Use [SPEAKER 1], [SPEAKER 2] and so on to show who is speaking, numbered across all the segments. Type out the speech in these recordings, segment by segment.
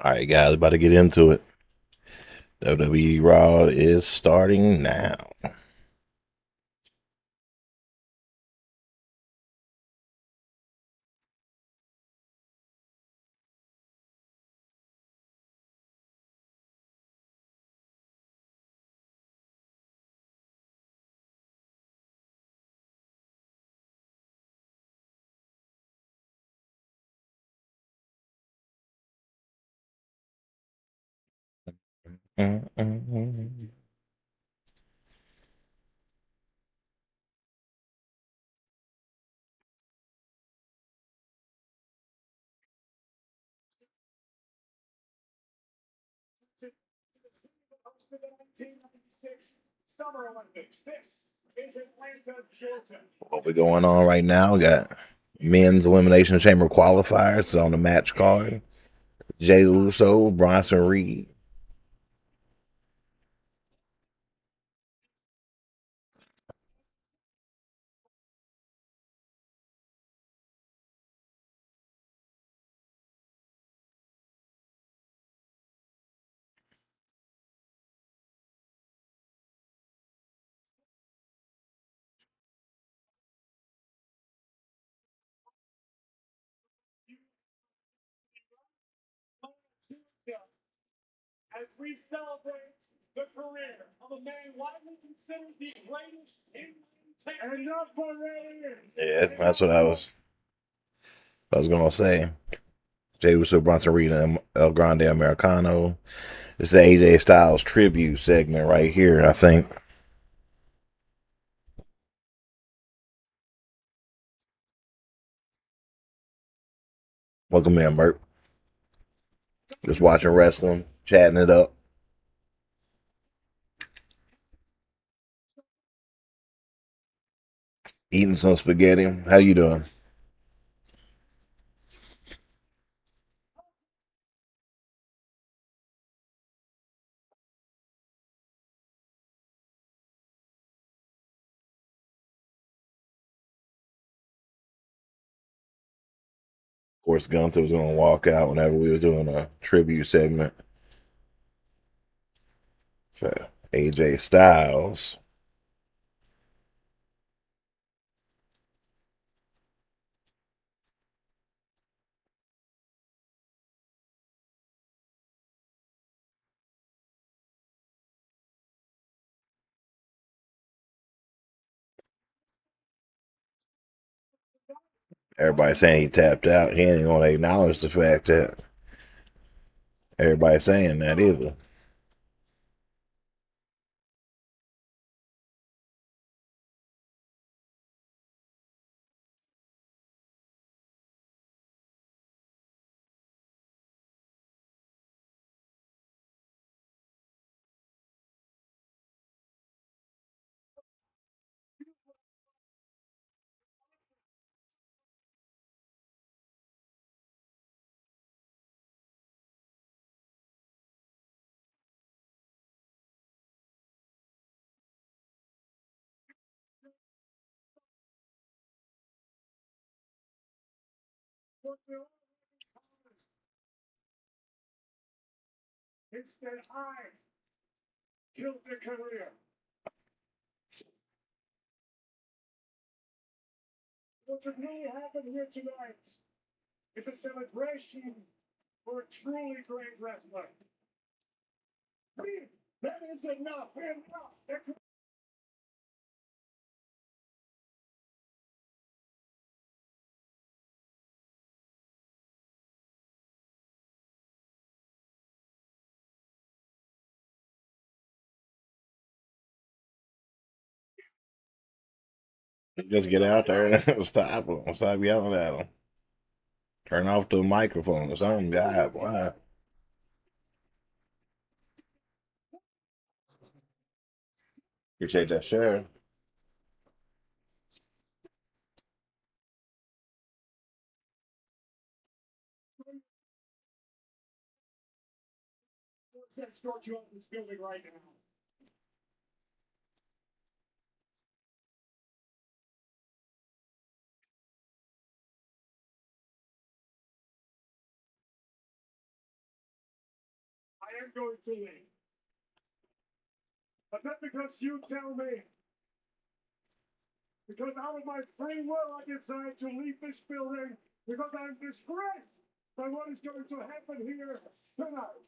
[SPEAKER 1] All right, guys, about to get into it. WWE Raw is starting now. What we going on right now? We got men's elimination chamber qualifiers on the match card. Jey Uso, Bronson Reed. Yeah, that's what I was gonna say. Jey Uso, Bronson Reed, and El Grande Americano. It's the AJ Styles tribute segment right here, I think. Welcome in, Bert. Just watching wrestling, chatting it up, eating some spaghetti. How you doing? Of course, Gunther was going to walk out whenever we was doing a tribute segment for AJ Styles. Everybody saying he tapped out. He ain't going to acknowledge the fact that everybody's saying that either. Just get out there and stop him. Stop yelling at him. Turn off the microphone or something. God, why? Appreciate that share.
[SPEAKER 2] I am going to leave. But not because you tell me. Because out of my free will, I decide to leave this building because I'm disgraced by what is going to happen here tonight.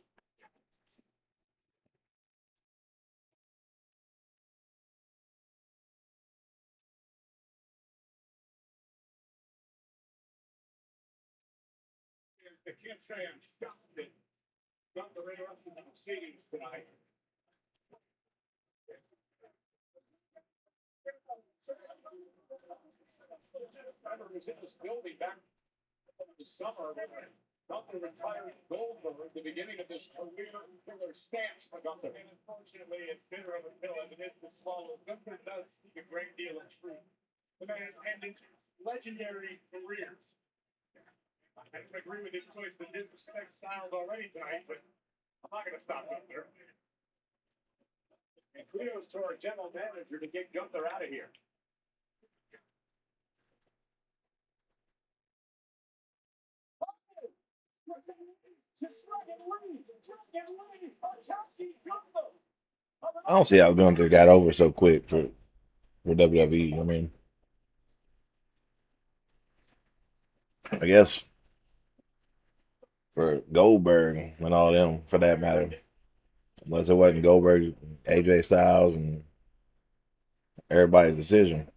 [SPEAKER 2] I can't say I'm shocked that got the interruption of proceedings tonight. I was in this building back in the summer when Gunther retired Goldberg at the beginning of this career killer stance for Gunther. And unfortunately, it's bitter of a pill as it is to swallow. Gunther does speak a great deal of truth. The man has ended legendary careers. I don't agree with his choice to disrespect Styles already tonight, but I'm not going to stop Gunther. And kudos to our general manager to get Gunther out of here.
[SPEAKER 1] I don't see how Gunther got over so quick for WWE. I mean, I guess for Goldberg and all them, for that matter, unless it wasn't Goldberg, AJ Styles, and everybody's decision.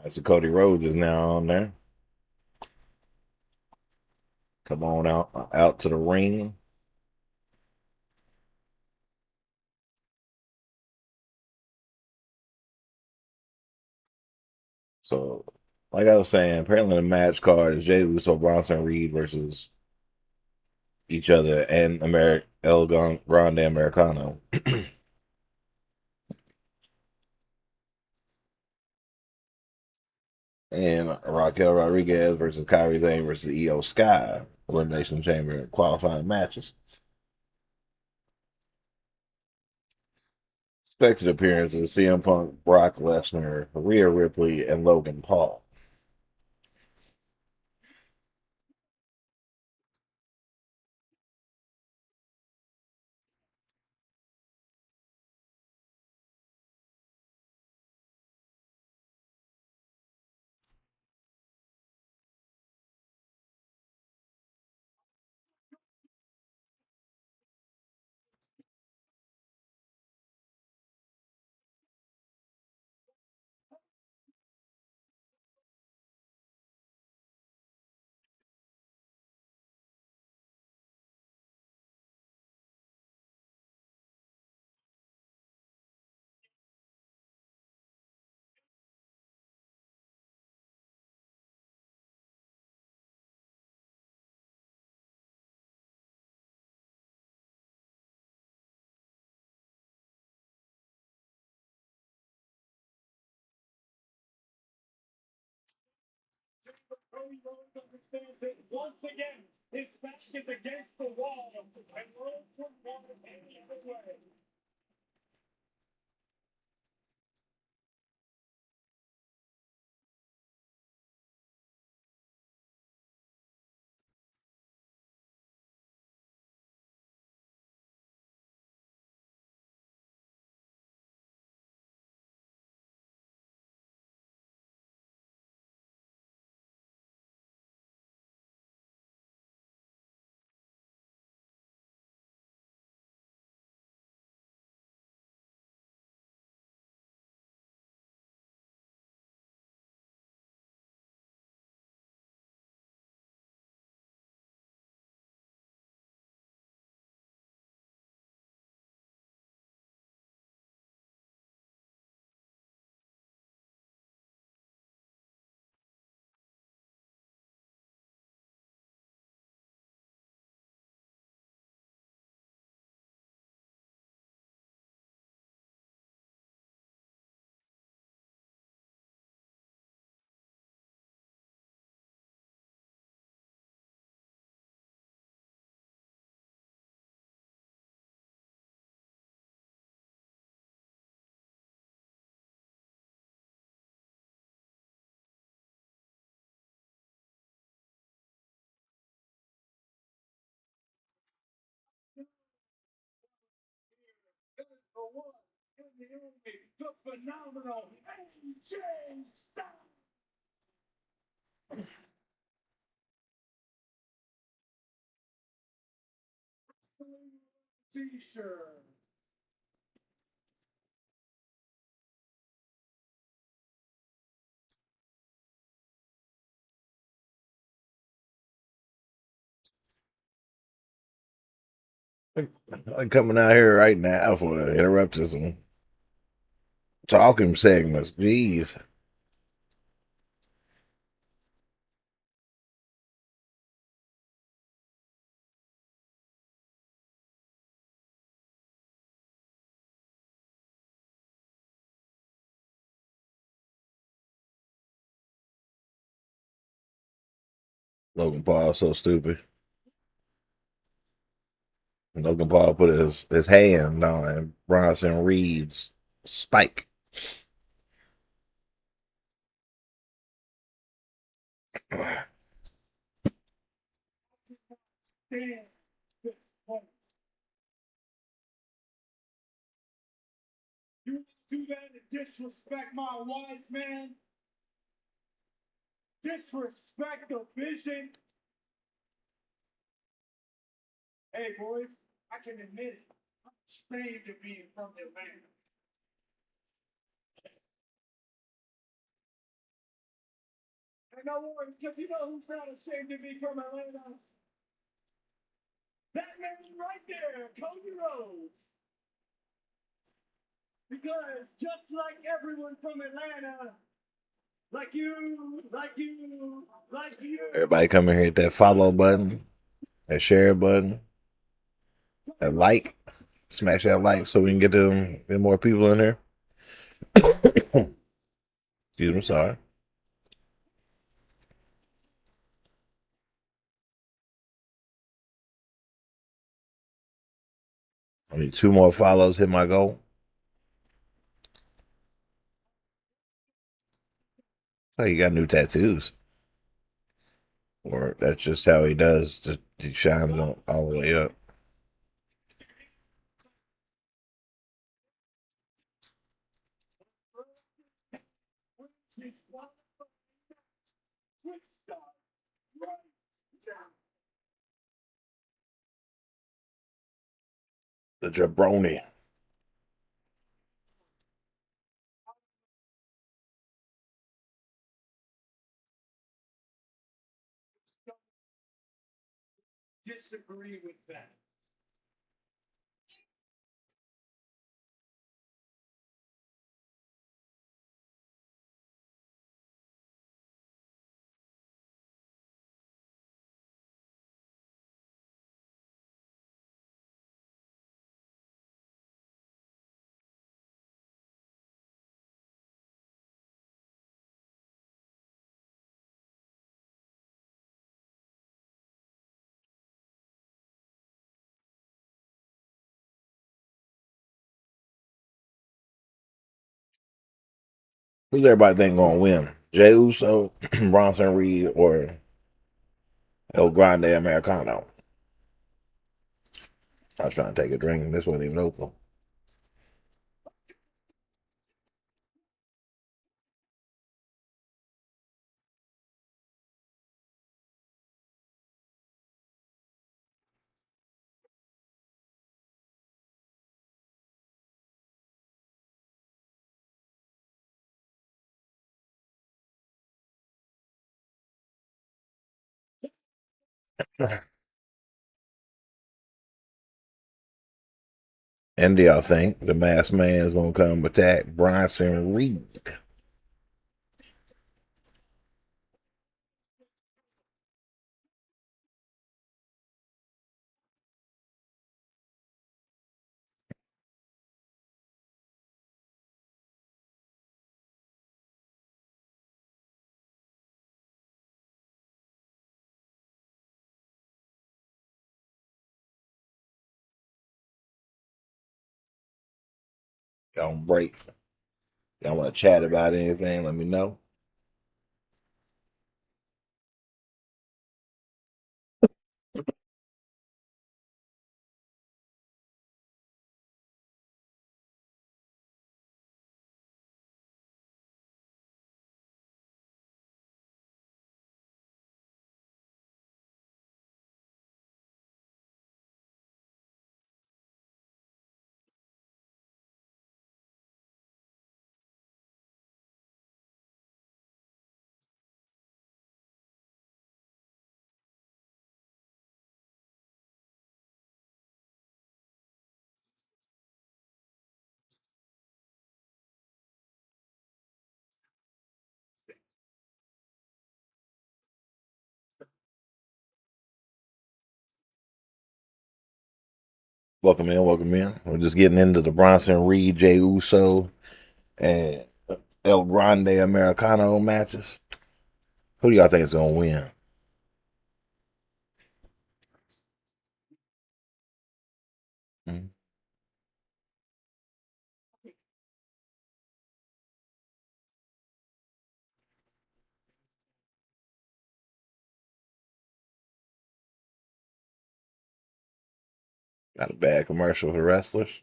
[SPEAKER 1] So Cody Rhodes is now on there. Come on out to the ring. So, like I was saying, apparently the match card is Jay Uso, Bronson Reed versus each other and Grande Americano. And Raquel Rodriguez versus Kyrie Zane versus Io Sky. Elimination Chamber qualifying matches. Expected appearances CM Punk, Brock Lesnar, Rhea Ripley, and Logan Paul.
[SPEAKER 2] Cody Rhodes understands that once again, his back is against the wall, and Rhodes won't want it any other way. the phenomenal AJ Styles. T-shirt.
[SPEAKER 1] I'm coming out here right now for interrupting some talking segments. Jeez. Logan Paul so stupid. Logan Paul put his hand on Bronson Reed's spike.
[SPEAKER 2] Damn, this point. You do that and disrespect my wise man? Disrespect the vision? Hey, boys, I can admit it. I'm ashamed of being from Atlanta. And no worries, because you know who's not ashamed to be from Atlanta? That man right there, Cody Rhodes. Because just like everyone from Atlanta, like you, like you, like you.
[SPEAKER 1] Everybody come in here, hit that follow button, that share button, that like. Smash that like so we can get more people in there. Excuse me, sorry. I need 2 more follows, hit my goal. Oh, you got new tattoos. Or that's just how he does. He shines on all the way up. The jabroni.
[SPEAKER 2] Disagree with that.
[SPEAKER 1] Who's everybody think gonna win? Jey Uso, Bronson Reed, or El Grande Americano? I was trying to take a drink and this wasn't even open. And do y'all think the masked man is gonna come attack Bronson Reed? Y'all on break. Y'all want to chat about anything? Let me know. Welcome in, welcome in. We're just getting into the Bronson Reed, Jey Uso, and El Grande Americano matches. Who do y'all think is gonna win? Mhm. Got a bad commercial for wrestlers.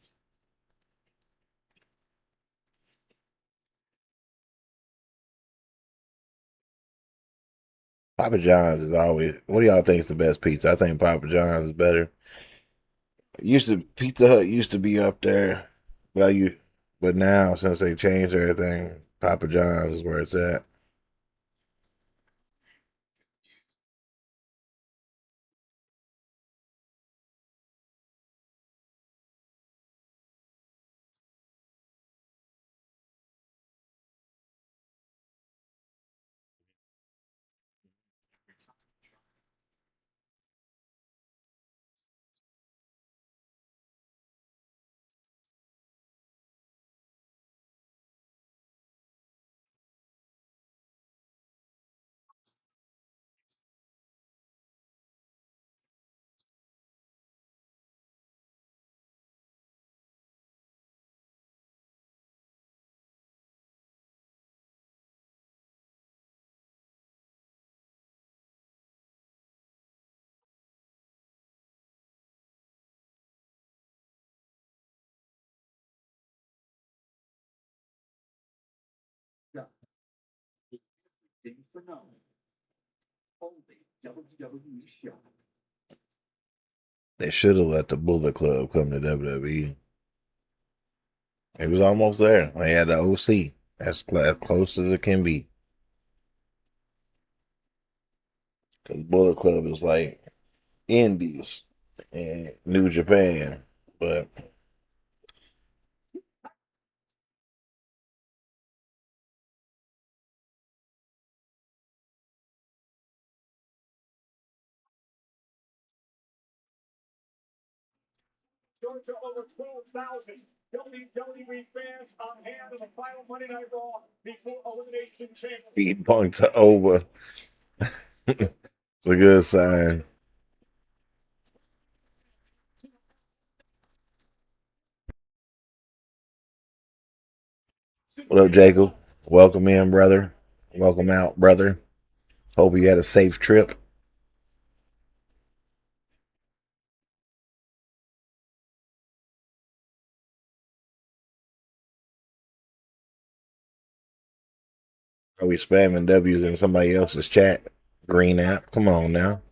[SPEAKER 1] Papa John's is always. What do y'all think is the best pizza? I think Papa John's is better. Pizza Hut used to be up there, but now since they changed everything, Papa John's is where it's at. They should have let the Bullet Club come to WWE. It was almost there. They had the OC. That's as close as it can be. Because Bullet Club is like Indies and New Japan. But
[SPEAKER 2] Georgia over 12,000 WWE fans on hand in the final Monday Night Raw before Elimination Chamber.
[SPEAKER 1] beating Punk to over. It's a good sign. What up, Jacob? Welcome in, brother. Welcome out, brother. Hope you had a safe trip. Are we spamming W's in somebody else's chat? Green app. Come on now.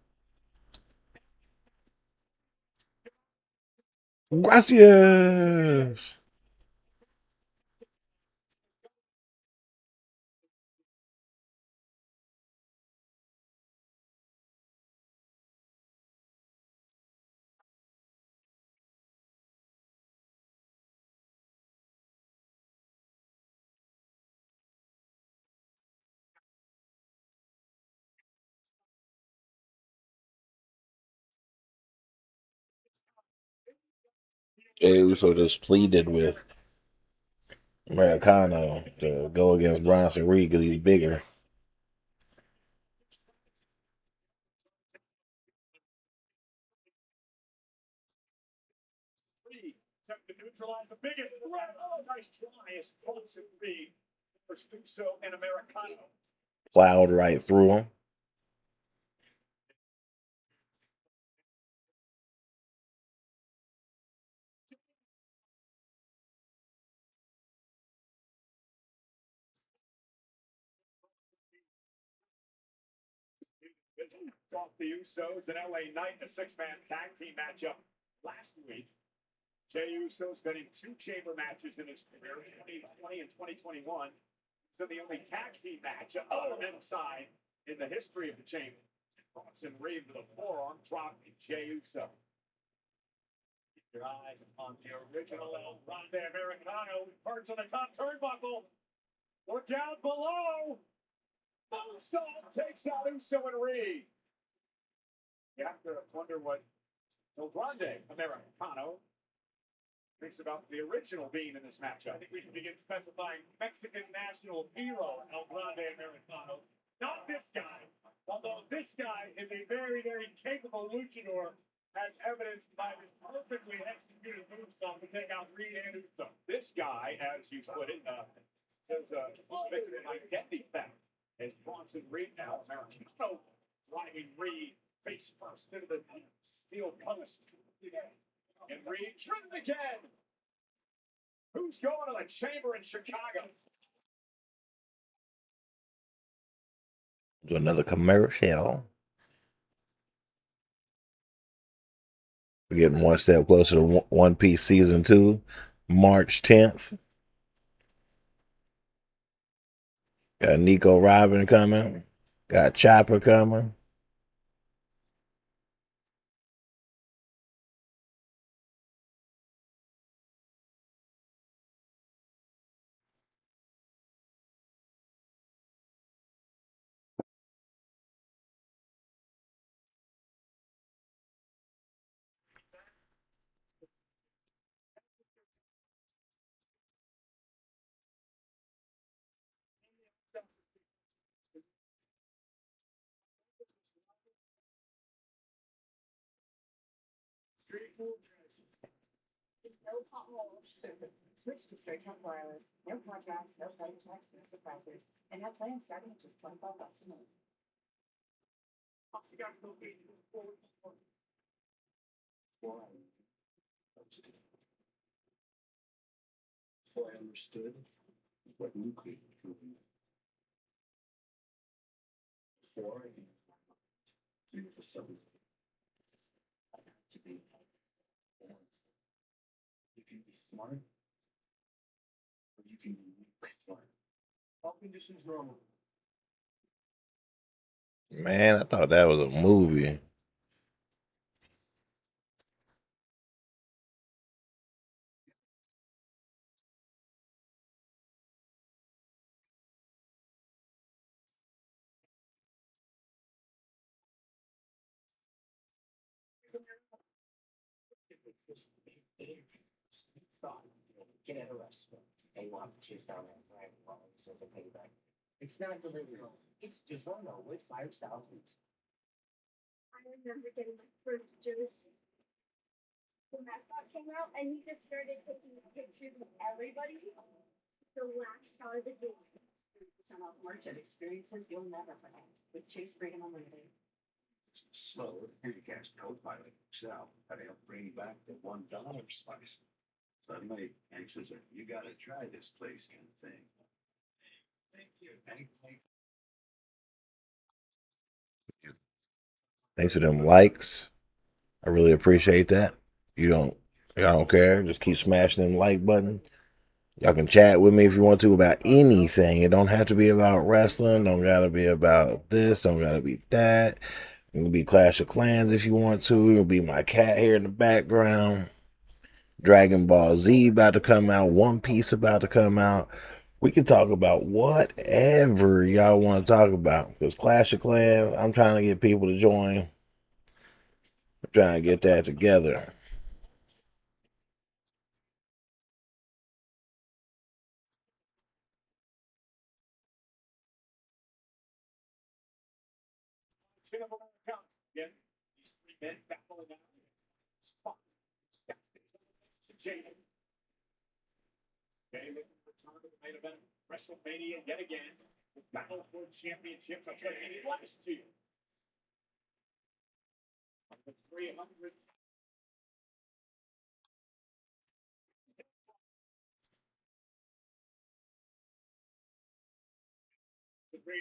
[SPEAKER 1] Gracias. Jey Uso just pleaded with Americano to go against Bronson Reed because he's bigger.
[SPEAKER 2] Attempt to neutralize the biggest threat. Oh, nice try as close as be for Uso and Americano.
[SPEAKER 1] Plowed right through him.
[SPEAKER 2] Off the Usos and LA Knight in a six-man tag team matchup last week. Jey Uso's been in two chamber matches in his career, 2020 and 2021. So the only tag team match on the men's side in the history of the chamber. Bronson Reed with a forearm drop to Jey Uso. Keep your eyes upon the original El Grande Americano, perched on the top turnbuckle. Look out below. Moonsault takes out Uso and Reed. You have to wonder what El Grande Americano thinks about the original Bean in this matchup. I think we can begin specifying Mexican national hero El Grande Americano. Not this guy, although this guy is a very, very capable luchador, as evidenced by this perfectly executed movesaw to take out Reed and Uso. This guy, as you put it, is a victim of identity theft. As Bronson Reed now, Americano driving Reed face first into the steel post. And Reed trimmed again. Who's going to the chamber in Chicago?
[SPEAKER 1] Do another commercial. We're getting one step closer to One Piece Season 2, March 10th. Got Nico Robin coming. Got Chopper coming.
[SPEAKER 2] Street food dresses.
[SPEAKER 3] No potholes. Switch to straight talk wireless. No contracts, no credit checks, no surprises. And have plans starting at just $25 a month.
[SPEAKER 2] You guys will be forward.
[SPEAKER 4] Before I understood what nuclear truly meant. Before I knew the sun, I had to be born. You can be smart, or you can be nuke smart. All conditions normal.
[SPEAKER 1] Man, I thought that was a movie.
[SPEAKER 3] Get out of restaurant. They will have to chase down that flag while it says a payback. It's not delivery. It's DiGiorno with 5-star pizza.
[SPEAKER 5] I remember getting my first jersey. The mascot came out and he just started taking pictures of everybody. The last shot of the game.
[SPEAKER 3] Some of merch and experiences you'll never forget with Chase Freedom Unlimited.
[SPEAKER 4] Slow handicast co-pilot Sal had to help bring back the $1 spice. Suddenly, Hank says, "You gotta try this place," kind of thing. Thank you.
[SPEAKER 1] Thanks for them likes. I really appreciate that. Y'all don't care. Just keep smashing them like button. Y'all can chat with me if you want to about anything. It don't have to be about wrestling. Don't gotta be about this. Don't gotta be that. It can be Clash of Clans if you want to. It'll be my cat here in the background. Dragon Ball Z about to come out. One Piece about to come out. We can talk about whatever y'all want to talk about. Because Clash of Clans, I'm trying to get people to join. I'm trying to get that together.
[SPEAKER 2] Again, these three men battling out. Jalen. Jalen return to the main event. WrestleMania yet again. The battle for championships. I tried to get it last year. The 300.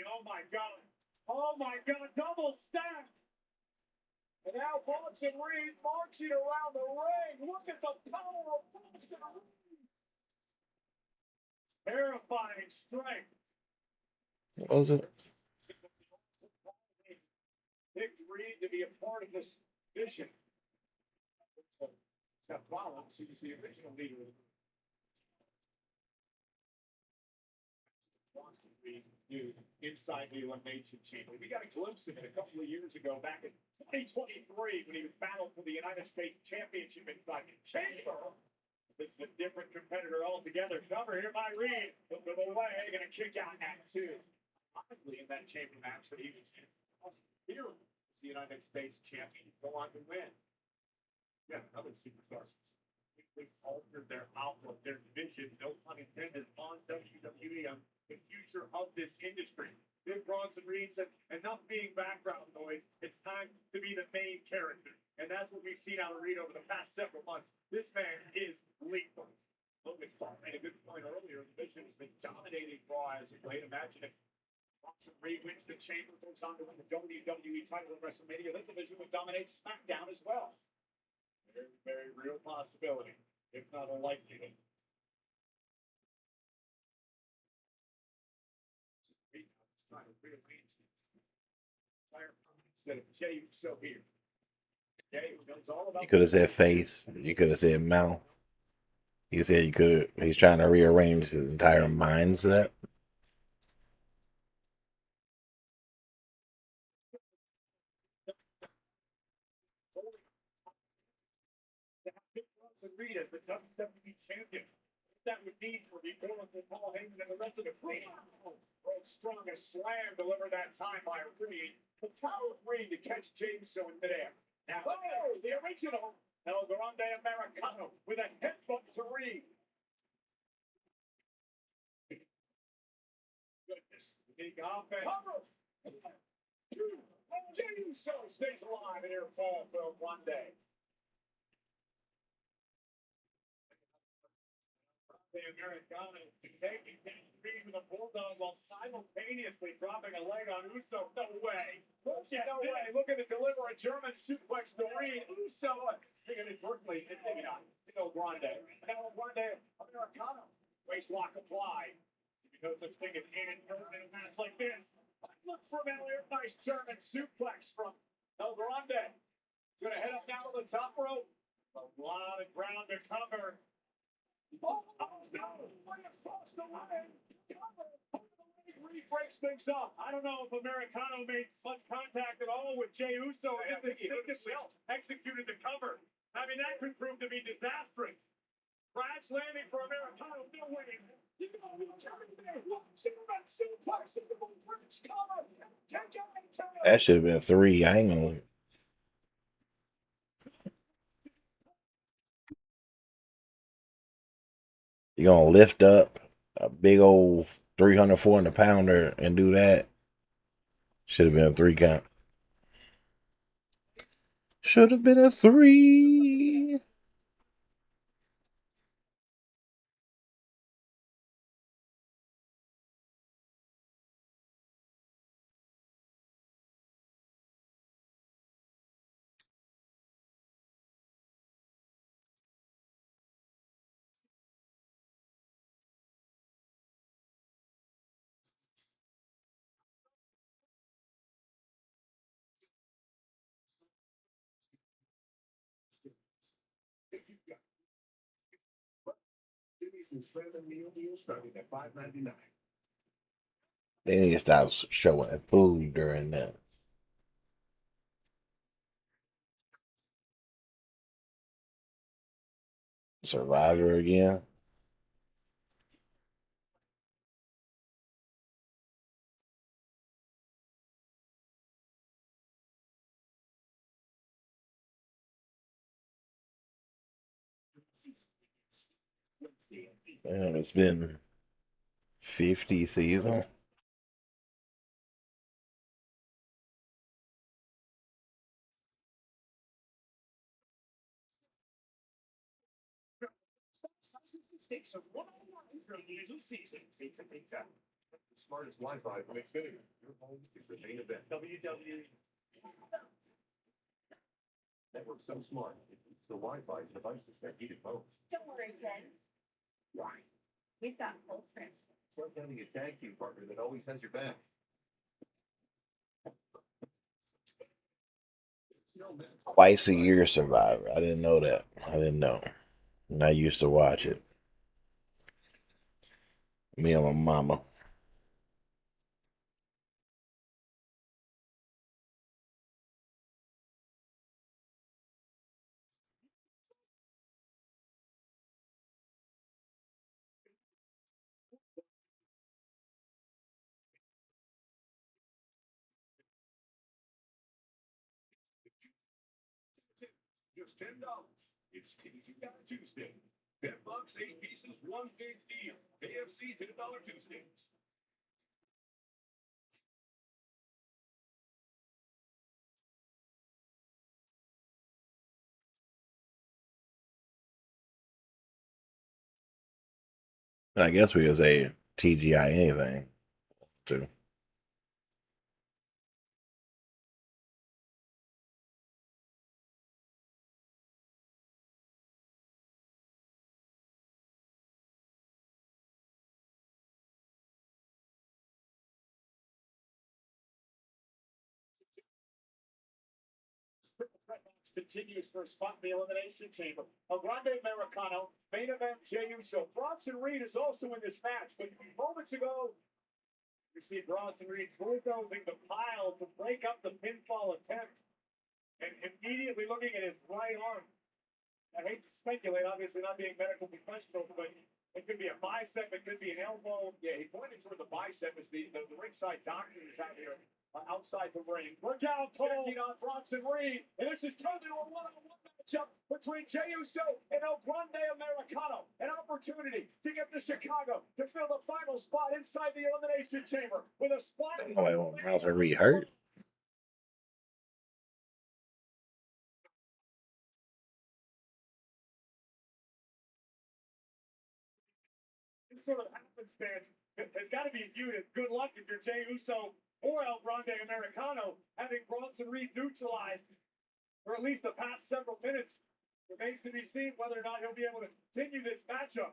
[SPEAKER 2] Oh my God. Oh my God. Double stacked. And now Bronson Reed marching around the ring. Look at the power of Bronson Reed. Terrifying strength.
[SPEAKER 1] What was it?
[SPEAKER 2] Picked Reed to be a part of this vision. Seth Rollins, who's the original leader of the Bronson Reed, new inside the Elimination Chamber. We got a glimpse of it a couple of years ago, back in 2023, when he was battled for the United States Championship inside the Chamber. This is a different competitor altogether. Cover here by Reed. Look to the way, gonna kick out at 2. Oddly, in that chamber match that he was here as the United States champion, go on to win. Yeah, other superstars completely altered their outlook, their vision, no pun intended, on WWE, on the future of this industry. Big Bronson Reed said, enough being background noise. It's time to be the main character. And that's what we've seen out of Reed over the past several months. This man is lethal. Logan Paul made a good point earlier. The division has been dominating Raw as of late. Imagine if Bronson Reed wins the chamber, goes on to win the WWE title at WrestleMania. That division would dominate SmackDown as well. Very, very real possibility, if not a likelihood. Trying to rearrange instead of Jay so here. Jay knows all about.
[SPEAKER 1] You could have said face. You could have said mouth. You said you could. He's trying to rearrange his entire mindset.
[SPEAKER 2] Big Bronson Reed as the WWE champion. That would mean for the Oracle Paul Heyman and the rest of the crew. World's strongest slam delivered that time by Reed. The power of Reed to catch James so in midair. Now, the original El Grande Americano with a headbutt to Reed. Goodness. Big offense. James so stays alive in here fall for one day. The Americana taking Reed with a bulldog while simultaneously dropping a leg on Uso. No way. Yeah, no way. Looking to deliver a German suplex to Reed. Uso inadvertently, maybe not. El Grande. El Grande Americano. Waist lock applied. No such thing as hand in a match like this. Look from Elliott. Nice German suplex from El Grande. Gonna head up now to the top rope. A lot of ground to cover. Oh, no! Across the line. Reed breaks things up. I don't know if Americano made much contact at all with Jey Uso. If he executed the cover. I mean, that could prove to be disastrous. Crash landing for Americano. No way.
[SPEAKER 1] That should have been 3. I ain't gonna. You're gonna lift up a big old 300, 400 pounder and do that. Should have been a 3 count. Should have been a 3. They need to stop showing food during that. Survivor again. Damn, it's been 50 seasons.
[SPEAKER 2] Stakes of 101 for the usual season. Pizza, pizza. The smartest Wi-Fi for Xfinity. Your home is the main event. WWE. Network's so smart. It's the Wi-Fi devices that need it most.
[SPEAKER 5] Don't worry, Ken.
[SPEAKER 2] Why?
[SPEAKER 5] We've got full strength.
[SPEAKER 2] It's like having a tag team partner that always has your back.
[SPEAKER 1] Twice a year Survivor. I didn't know that. I didn't know. And I used to watch it. Me and my mama.
[SPEAKER 2] just $10. It's TGI Tuesday. $10, 8 pieces, one big deal. KFC $10 Tuesdays.
[SPEAKER 1] I guess we could say TGI anything too.
[SPEAKER 2] Continues for a spot in the Elimination Chamber. A grande Americano, main event Jey Uso. Bronson Reed is also in this match, but moments ago, we see Bronson Reed bulldozing the pile to break up the pinfall attempt and immediately looking at his right arm. I hate to speculate, obviously not being medical professional, but it could be a bicep, it could be an elbow. Yeah, he pointed toward the bicep as the ringside doctor is out here outside the ring. Look out, checking on Bronson Reed. And this is totally a one-on-one matchup between Jey Uso and El Grande Americano. An opportunity to get to Chicago to fill the final spot inside the Elimination Chamber with a spot.
[SPEAKER 1] I don't know why Bronson Reed hurt.
[SPEAKER 2] This sort of happenstance has got to be viewed as good luck if you're Jey Uso or El Grande Americano, having Bronson Reed neutralized for at least the past several minutes. Remains to be seen whether or not he'll be able to continue this matchup.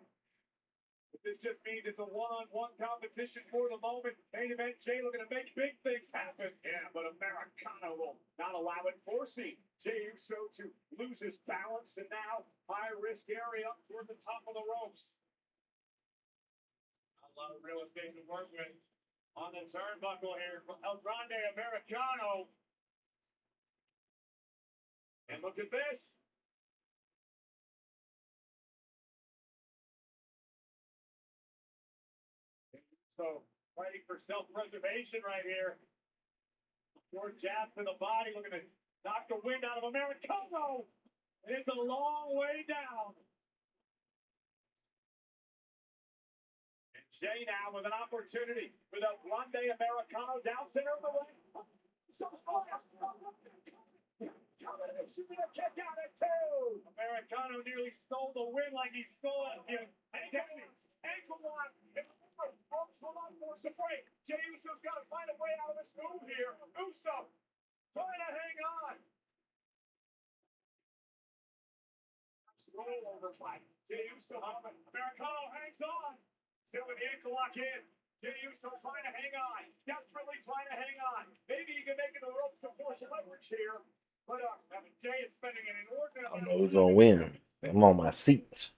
[SPEAKER 2] But this just means it's a one-on-one competition for the moment. Main event, Jey looking to make big things happen. Yeah, but Americano will not allow it, forcing Jey Uso to lose his balance, and now high-risk area up toward the top of the ropes. A lot of real estate to work with on the turnbuckle here from El Grande Americano. And look at this. So fighting for self-preservation right here. Four jabs to the body, looking to knock the wind out of Americano. And it's a long way down. Jey now with an opportunity with El Grande Americano down center of the ring. So fast. Coming in, shooting a kick out at two. Americano nearly stole the win like he stole it. Ankle lock. Ropes will not force a break. Jey Uso's got to find a way out of this move here. Uso trying to hang on. Roll over fight. Jey Uso, Americano hangs on. Still with the ankle lock in. Jey Uso trying to hang on. Desperately trying to hang on. Maybe he can make it to the ropes to force a leverage here. But Jey is spending an inordinate
[SPEAKER 1] I don't know who's gonna win. I'm on my seats.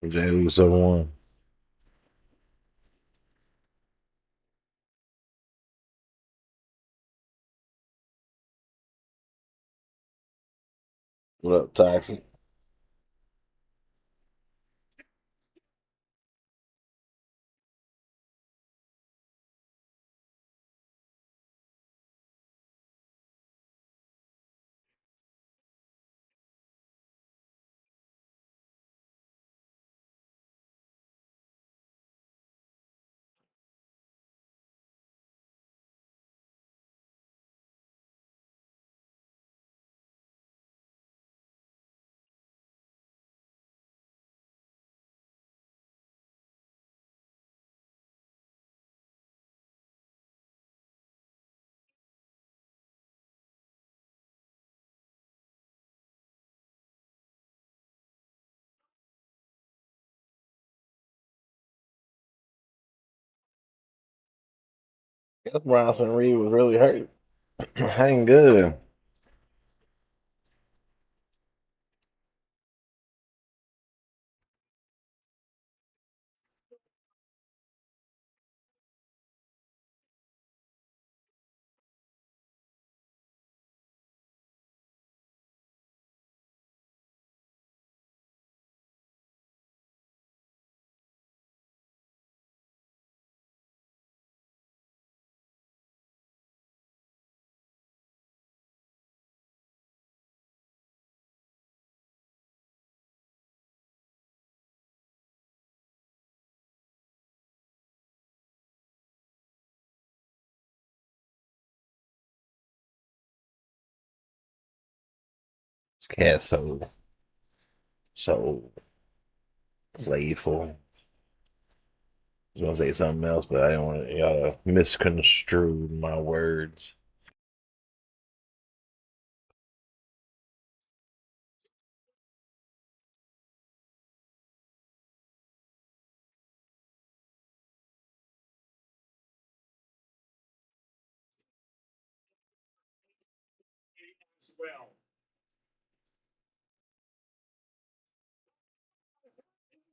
[SPEAKER 1] Jey Uso won. What up, Toxic? I guess Bronson Reed was really hurt. Hang good. This cat's so playful. I was gonna say something else, but I didn't want y'all to misconstrue my words.
[SPEAKER 2] As well.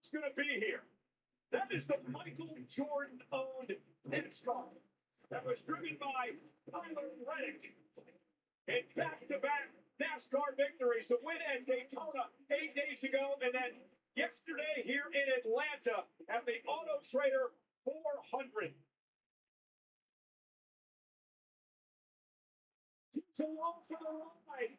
[SPEAKER 2] It's going to be here. That is the Michael Jordan owned NASCAR that was driven by Tyler Reddick. And back-to-back NASCAR victories. The win at Daytona 8 days ago, and then yesterday here in Atlanta at the Auto Trader 400. It's along for the ride.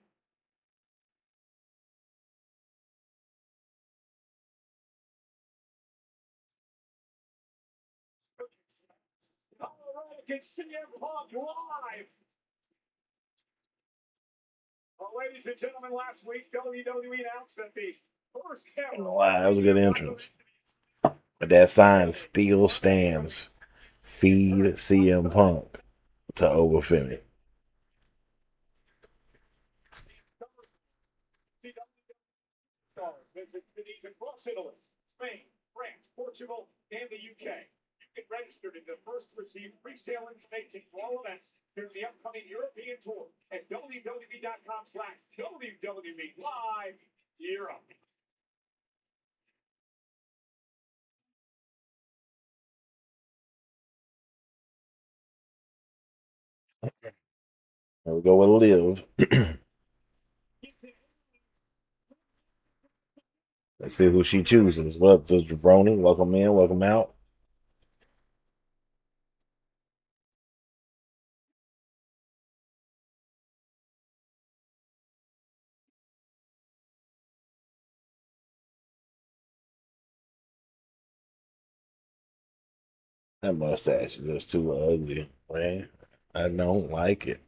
[SPEAKER 2] Colorado can CM Punk live. Well, ladies and gentlemen, last week WWE announced that the first ever.
[SPEAKER 1] Wow, that was a good entrance. But that sign still stands. Feed CM Punk to Overfemi.
[SPEAKER 2] Cities across Italy, Spain, France, Portugal, and the UK. You can register to the first receive pre-sale information for all events during the upcoming European tour at www.com/WWE Live Europe.
[SPEAKER 1] There we go with Liv. Let's see who she chooses. What up, the Jabroni? Welcome in, welcome out. That mustache is just too ugly, man. I don't like it.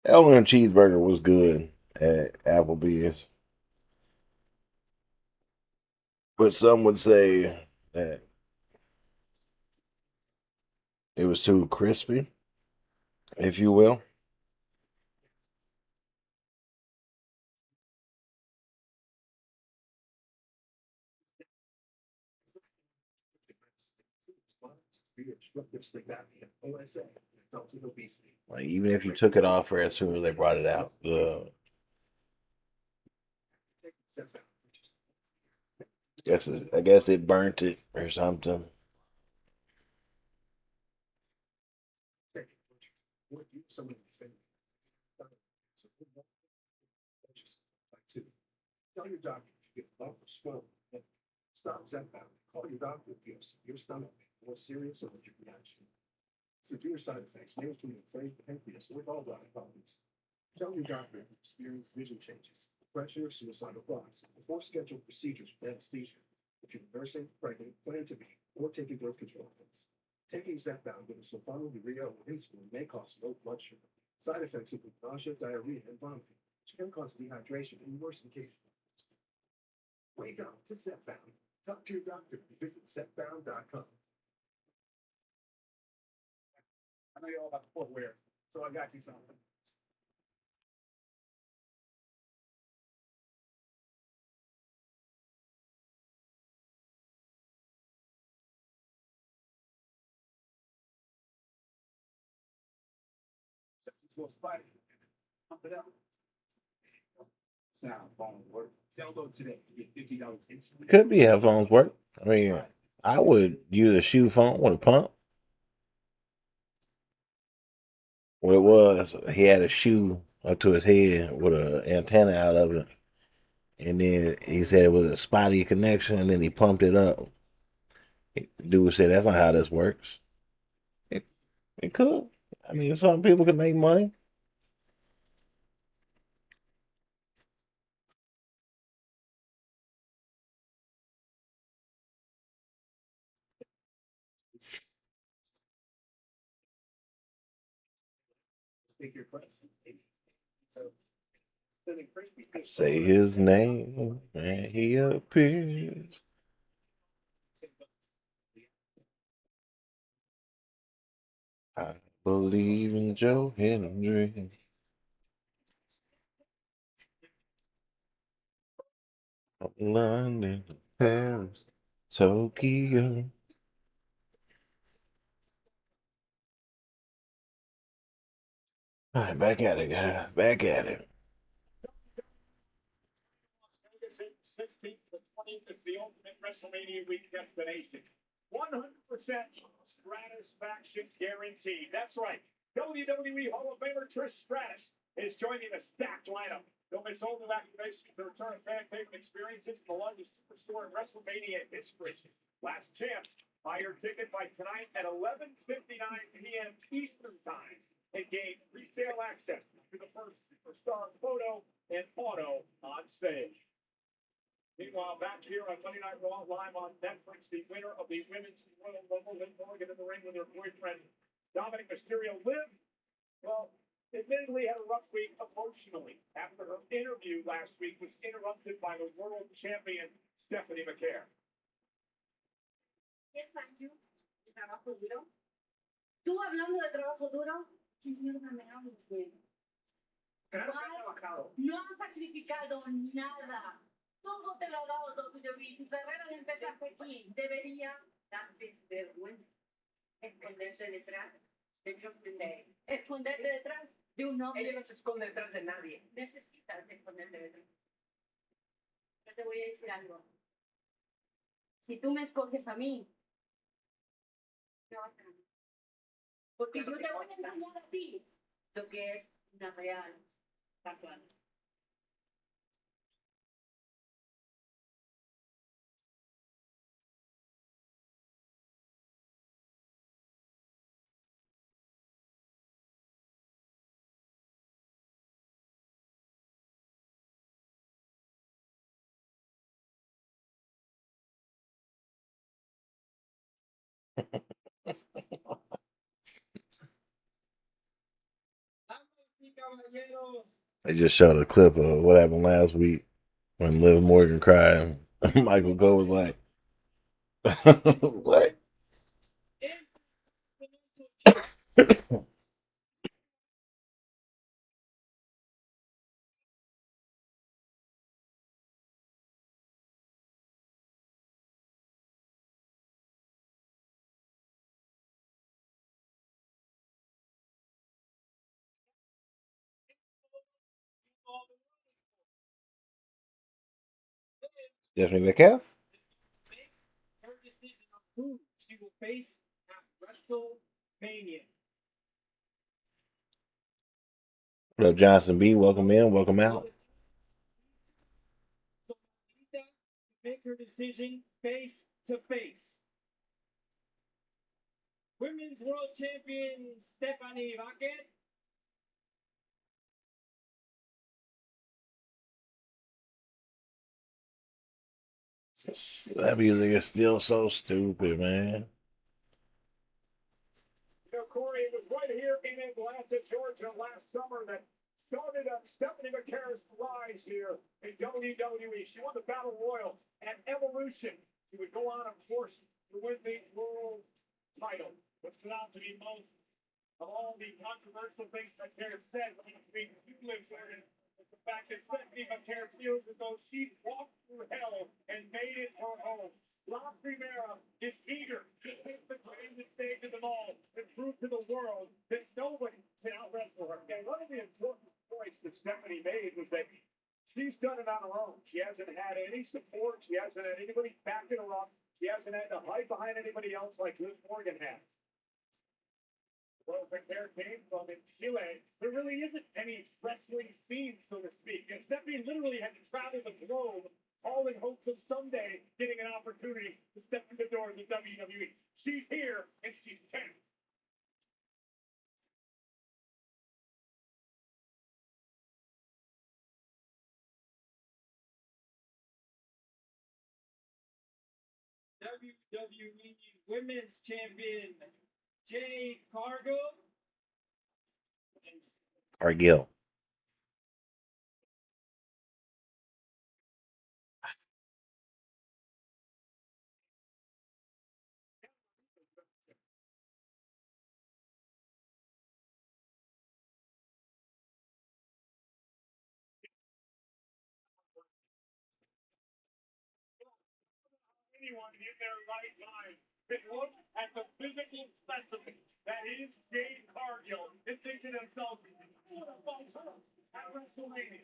[SPEAKER 1] Elmer cheeseburger was good at Applebee's, but some would say that it was too crispy, if you will. Like even if you took it off her as soon as they brought it out, I guess it burnt it or something.
[SPEAKER 4] Tell your doctor if you get lump or swelling. Stop Zepbound. Call your doctor if you have severe stomach pain, more serious allergic reaction. Severe side effects may include inflamed pancreas or gallbladder problems. Tell your doctor if you experience vision changes, depression, or suicidal thoughts before scheduled procedures with anesthesia. If you're nursing, pregnant, plan to be, or taking birth control pills. Taking Zepbound with a sulfonylurea or insulin may cause low blood sugar. Side effects include nausea, diarrhea, and vomiting, which can cause dehydration and worsen case. Wake up to Zepbound. Talk to your doctor. Visit Zepbound.com.
[SPEAKER 2] I know you're all about the footwear, so I got you something. It's a little spicy. Pump it up. Sound phone work. Download today to get $50 instantly.
[SPEAKER 1] Could be headphones work. I mean, I would use a shoe phone with a pump. What it was, he had a shoe up to his head with an antenna out of it. And then he said it was a spotty connection, and then he pumped it up. Dude said that's not how this works. It, it could. I mean, some people can make money.
[SPEAKER 2] Speak your question. So, sending crispy.
[SPEAKER 1] Say his name and he appears. I believe in Joe Henry. From London, Paris, Tokyo. All right, back at it, guys. Back at it.
[SPEAKER 2] Las Vegas, April 16th to 20th is the ultimate WrestleMania week destination. 100% satisfaction guaranteed. That's right. WWE Hall of Famer Trish Stratus is joining a stacked lineup. Don't miss all new activations to return fan favorite experiences to the largest superstore in WrestleMania history. Last chance. Buy your ticket by tonight at 11:59 p.m. Eastern Time and gain resale access to the first superstar photo and auto on stage. Meanwhile, back here on Monday Night Raw live on Netflix, the winner of the Women's Royal Rumble, Liv Morgan in the ring with her boyfriend Dominic Mysterio. Liv, well, admittedly had a rough week emotionally after her interview last week was interrupted by the world champion Stephanie McCare.
[SPEAKER 5] Yes, thank you. ¿El trabajo duro? Tú hablando de trabajo duro, ¿qué mierda me hablas de?
[SPEAKER 3] Claro que ha trabajado.
[SPEAKER 5] No has sacrificado nada. Todo te lo ha dado WWE. Tu carrera la empezaste aquí. Debería darte vergüenza. Esconderse detrás de Chuckleheads Stay. Esconderte detrás de un hombre.
[SPEAKER 3] Ella no se esconde detrás de nadie.
[SPEAKER 5] Necesitas esconderte detrás. Yo te voy a decir algo. Si tú me escoges a mí, no vas a ganar. Porque yo te voy a enseñar a ti lo que es una real actual.
[SPEAKER 1] They just showed a clip of what happened last week when Liv Morgan cried. Michael Cole was like, "What?" Stephanie McCall?
[SPEAKER 2] Her decision on who she will face at WrestleMania.
[SPEAKER 1] What up, Johnson B? Welcome in, welcome out.
[SPEAKER 2] So Lita make her decision face to face. Women's World Champion Stephanie McCare.
[SPEAKER 1] That music is still so stupid, man.
[SPEAKER 2] You know, Corey, it was right here in Atlanta, Georgia last summer that started up Stephanie McCare's rise here in WWE. She won the Battle Royal and Evolution. She would go on, of course, to win the world title. What's going on to be most of all the controversial things McCare said between two lives there. The fact that Stephanie McCare feels as though she walked through hell and made it her home. La Primera is eager to take the greatest stage of them all and prove to the world that nobody can out-wrestle her. And one of the important points that Stephanie made was that she's done it on her own. She hasn't had any support. She hasn't had anybody backing her up. She hasn't had to hide behind anybody else like Liv Morgan had. Well, McCare came from in Chile. There really isn't any wrestling scene, so to speak. And Stephanie literally had to travel the globe all in hopes of someday getting an opportunity to step through the doors of WWE. She's here and she's 10.
[SPEAKER 6] WWE Women's Champion Jade Cargill.
[SPEAKER 1] Cargill.
[SPEAKER 2] Anyone in their right mind can look at the physical specimen that is Jade Cargill and think to themselves, what about her at WrestleMania?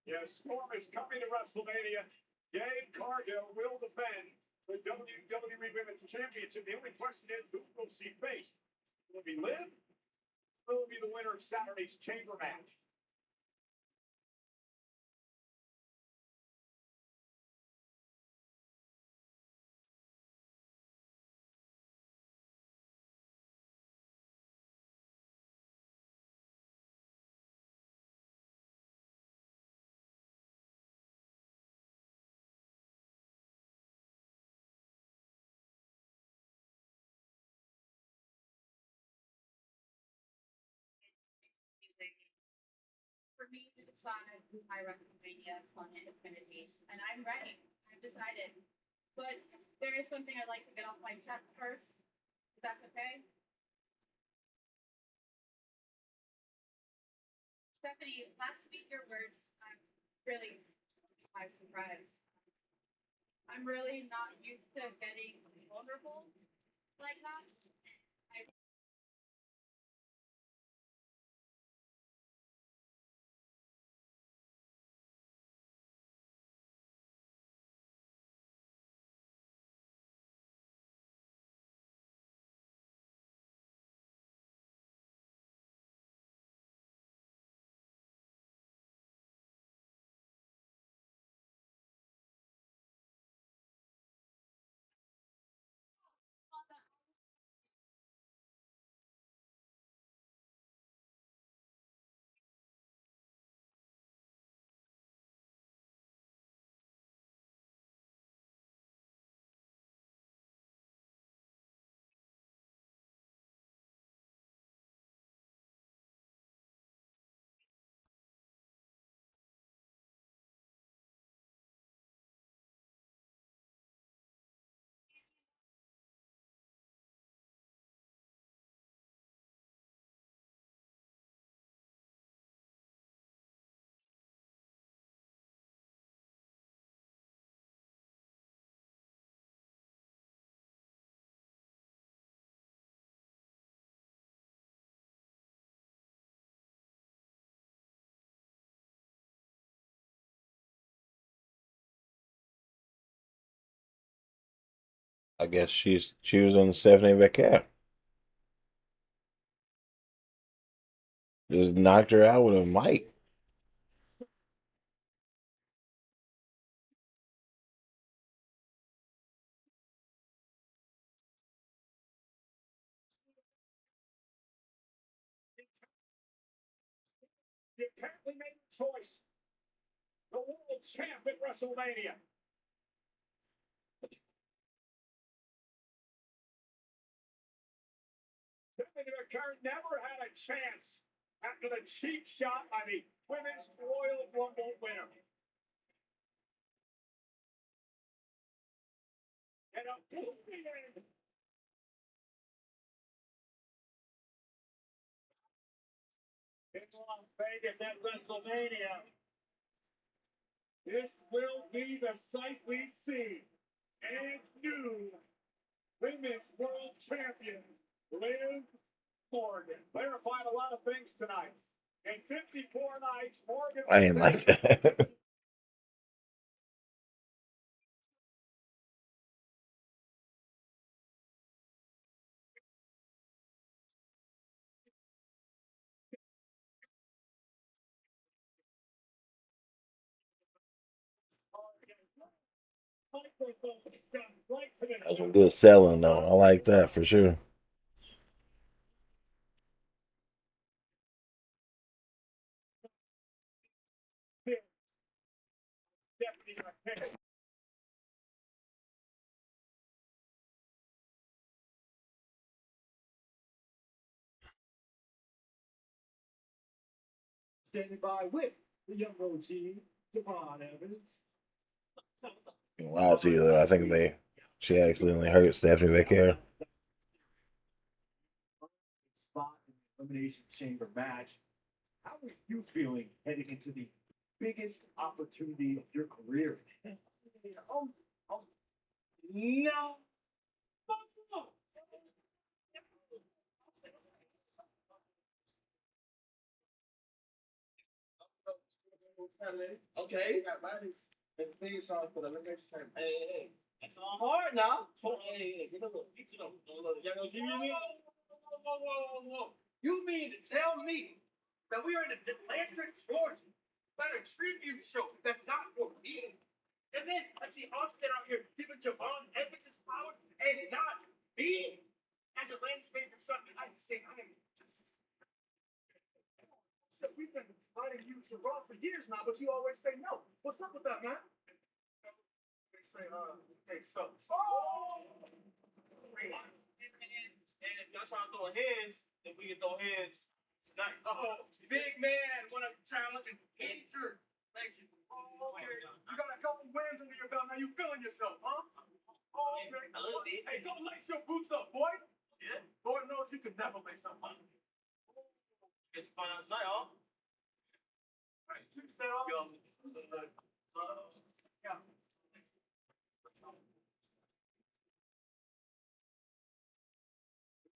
[SPEAKER 2] Yes, Storm is coming to WrestleMania. Jade Cargill will defend the WWE Women's Championship. The only question is, who will she face? Will it be Liv? Or will it be the winner of Saturday's Chamber match?
[SPEAKER 5] For me to decide who my WrestleMania opponent is going to be, and I'm ready. I've decided. But there is something I'd like to get off my chest first. If that's okay. Stephanie, last week your words really by surprise. I'm really not used to getting vulnerable like that.
[SPEAKER 1] I guess she was on Stephanie Becker. Just knocked her out with a mic.
[SPEAKER 2] You apparently made a choice. The world champ at WrestleMania. Stephanie McCurry never had a chance after the cheap shot by the Women's Royal Rumble winner. And a blooming end. In Las Vegas at WrestleMania. This will be the sight we see. And new Women's World Champion, Liv Morgan. Clarified a lot of things tonight. In 54 nights, Morgan.
[SPEAKER 1] I ain't like that.
[SPEAKER 2] Microphone got right to the
[SPEAKER 1] That's some good selling though. I like that for sure.
[SPEAKER 2] deputy lieutenant.
[SPEAKER 4] Standing by with the young OG, Javon Evans.
[SPEAKER 1] A lot to you though. I think she accidentally hurt Stephanie Becker.
[SPEAKER 4] Spot in the Elimination Chamber match. How are you feeling heading into the biggest opportunity of your career?
[SPEAKER 6] No. Okay.
[SPEAKER 4] It's a theme song for the Elimination Chamber.
[SPEAKER 6] Hey. It's all hard now. Hey, get a look. Y'all gonna see me?
[SPEAKER 4] Whoa. You mean to tell me that we are in Atlanta, Georgia, at a tribute show that's not for me? And then I see Austin out here giving Javon Evans his flowers and not me? As Atlanta's favorite son, I have to say, I am just. So we've been inviting you to Raw for years now, but you always say no. What's up with that, man? They say, hey, so.
[SPEAKER 6] And if y'all trying to throw heads, then we can throw heads tonight.
[SPEAKER 4] Big man, want to challenge and enter. Thank you. Okay. You got a couple wins under your belt. Now you feeling yourself, huh? Okay.
[SPEAKER 6] A little bit.
[SPEAKER 4] Hey, go lace your boots up, boy.
[SPEAKER 6] Yeah.
[SPEAKER 4] Lord knows you can never lace them up.
[SPEAKER 6] Get to find out tonight, huh?
[SPEAKER 4] All right, Tuesday off. Yeah.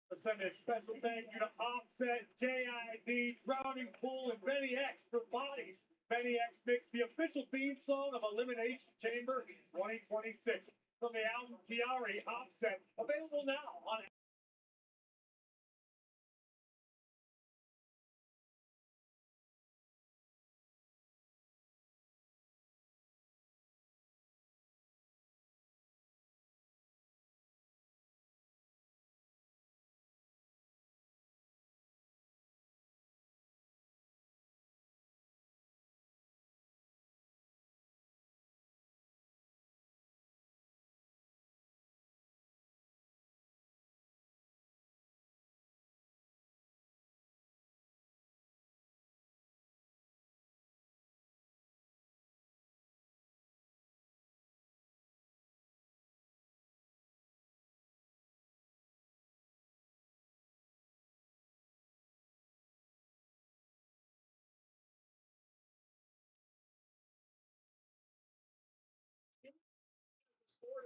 [SPEAKER 2] Let's send a special thank you to Offset, JID, Drowning Pool, and Benny X for Bodies. Benny X makes the official theme song of Elimination Chamber 2026 from the album Chiari Offset, available now on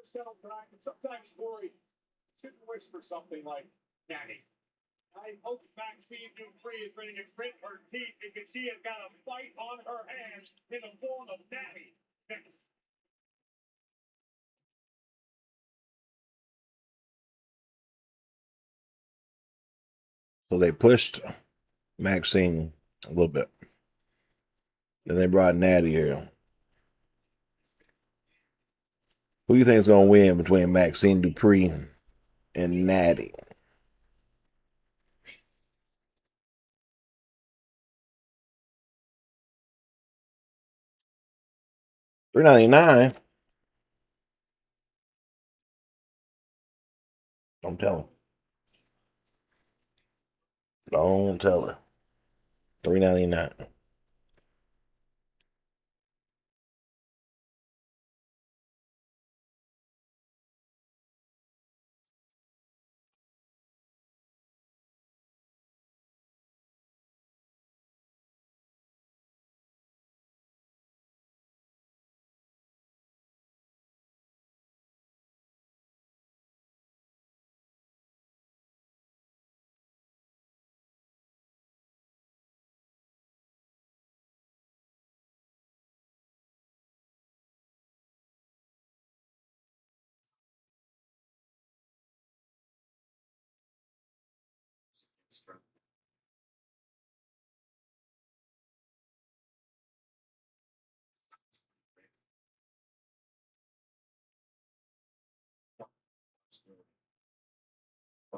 [SPEAKER 2] to sell time, and sometimes Corey shouldn't whisper something like "Daddy." I hope Maxine Dupree is ready to grit her teeth because she has got a fight on her hands in the form of Natty. Next.
[SPEAKER 1] So they pushed Maxine a little bit. Then they brought Natty here. Who do you think is going to win between Maxine Dupree and Natty? $3.99. Don't tell him. Don't tell her. $3.99.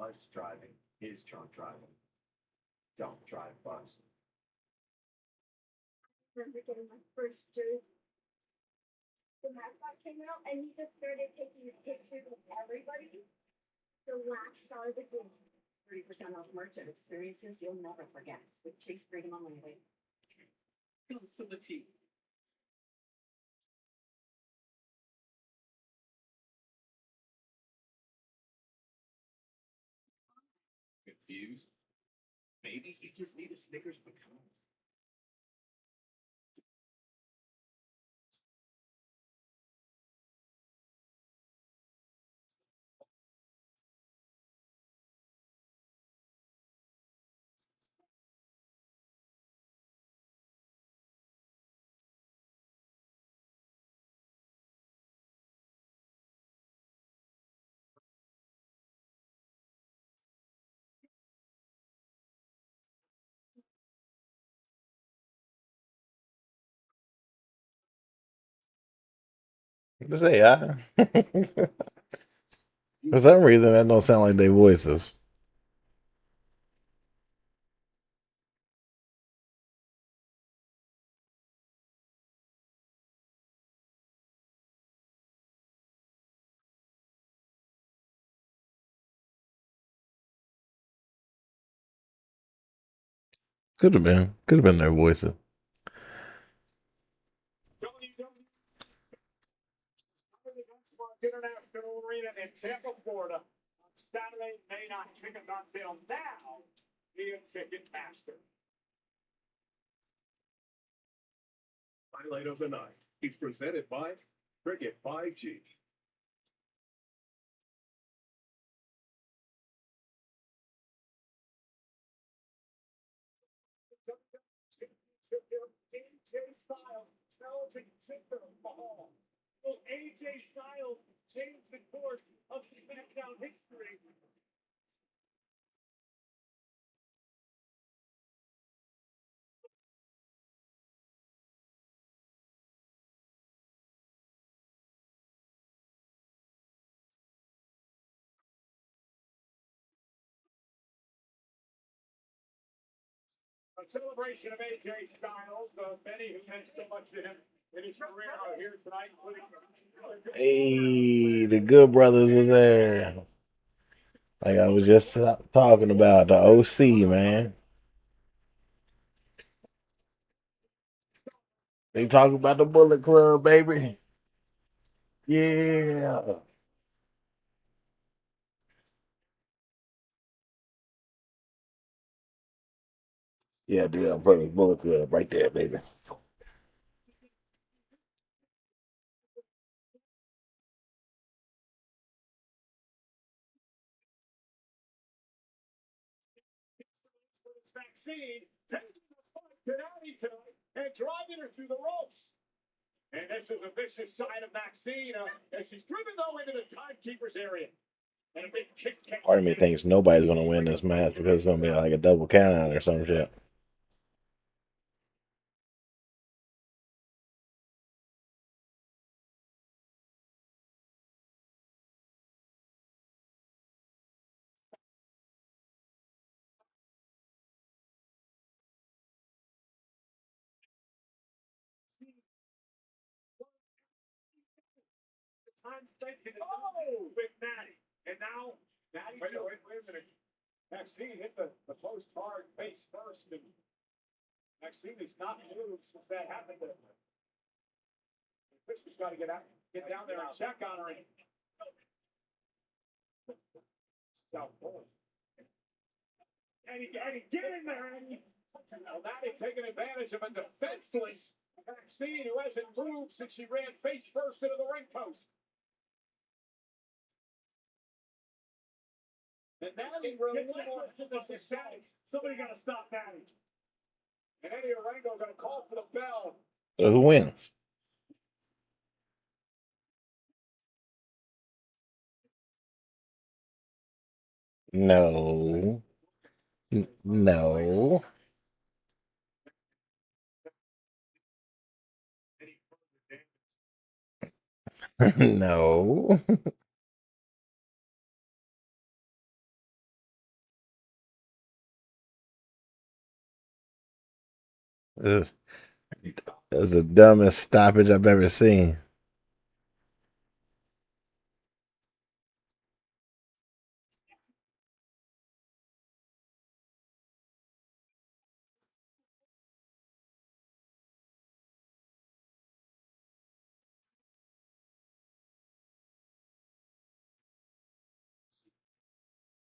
[SPEAKER 4] buzz driving is drunk driving. Don't drive buzz.
[SPEAKER 5] Remember getting my first jersey. The mascot came out and he just started taking pictures of everybody. The last star of the game.
[SPEAKER 3] 30% off merchant experiences you'll never forget with Chase Freedom Unlimited. Facility.
[SPEAKER 4] Confused? Maybe you just need a Snickers pecan.
[SPEAKER 1] Just say I. For some reason, that don't sound like their voices. Could have been. Could have been their voices.
[SPEAKER 2] International Arena in Tampa, Florida. On Saturday, May 9th. Tickets on sale now via Ticketmaster. Highlight of the night. It's presented by Cricket 5G. AJ Styles challenging Jinder Mahal. Will AJ Styles change the course of SmackDown history? A celebration of AJ Styles. Many who meant so much to him in his career are here tonight.
[SPEAKER 1] Hey, the Good Brothers is there. Like I was just talking about the OC, man. They talk about the Bullet Club, baby. Yeah. Yeah, dude, I'm putting Bullet Club right there, baby.
[SPEAKER 2] Vaccine taking the fight to Natty tonight and driving her through the ropes. And this is a vicious side of Maxine as she's driven though into the timekeeper's area. And a big kick.
[SPEAKER 1] Part of me thinks nobody's gonna win this match because it's gonna be like a double count out or some shit.
[SPEAKER 2] Time spent in with Natty. And now, Natty, wait a minute. Maxine hit the post hard face first. And Maxine has not moved since that happened. Fisher's got to get down there and check on her. And he get in there. Well, Natty taking advantage of a defenseless Maxine who hasn't moved since she ran face first into the ring post. And Natty relentless in this ascent. Somebody got to stop Natty. And Eddie Orengo going to call for the bell.
[SPEAKER 1] So who wins? No. No. No. This is the dumbest stoppage I've ever seen.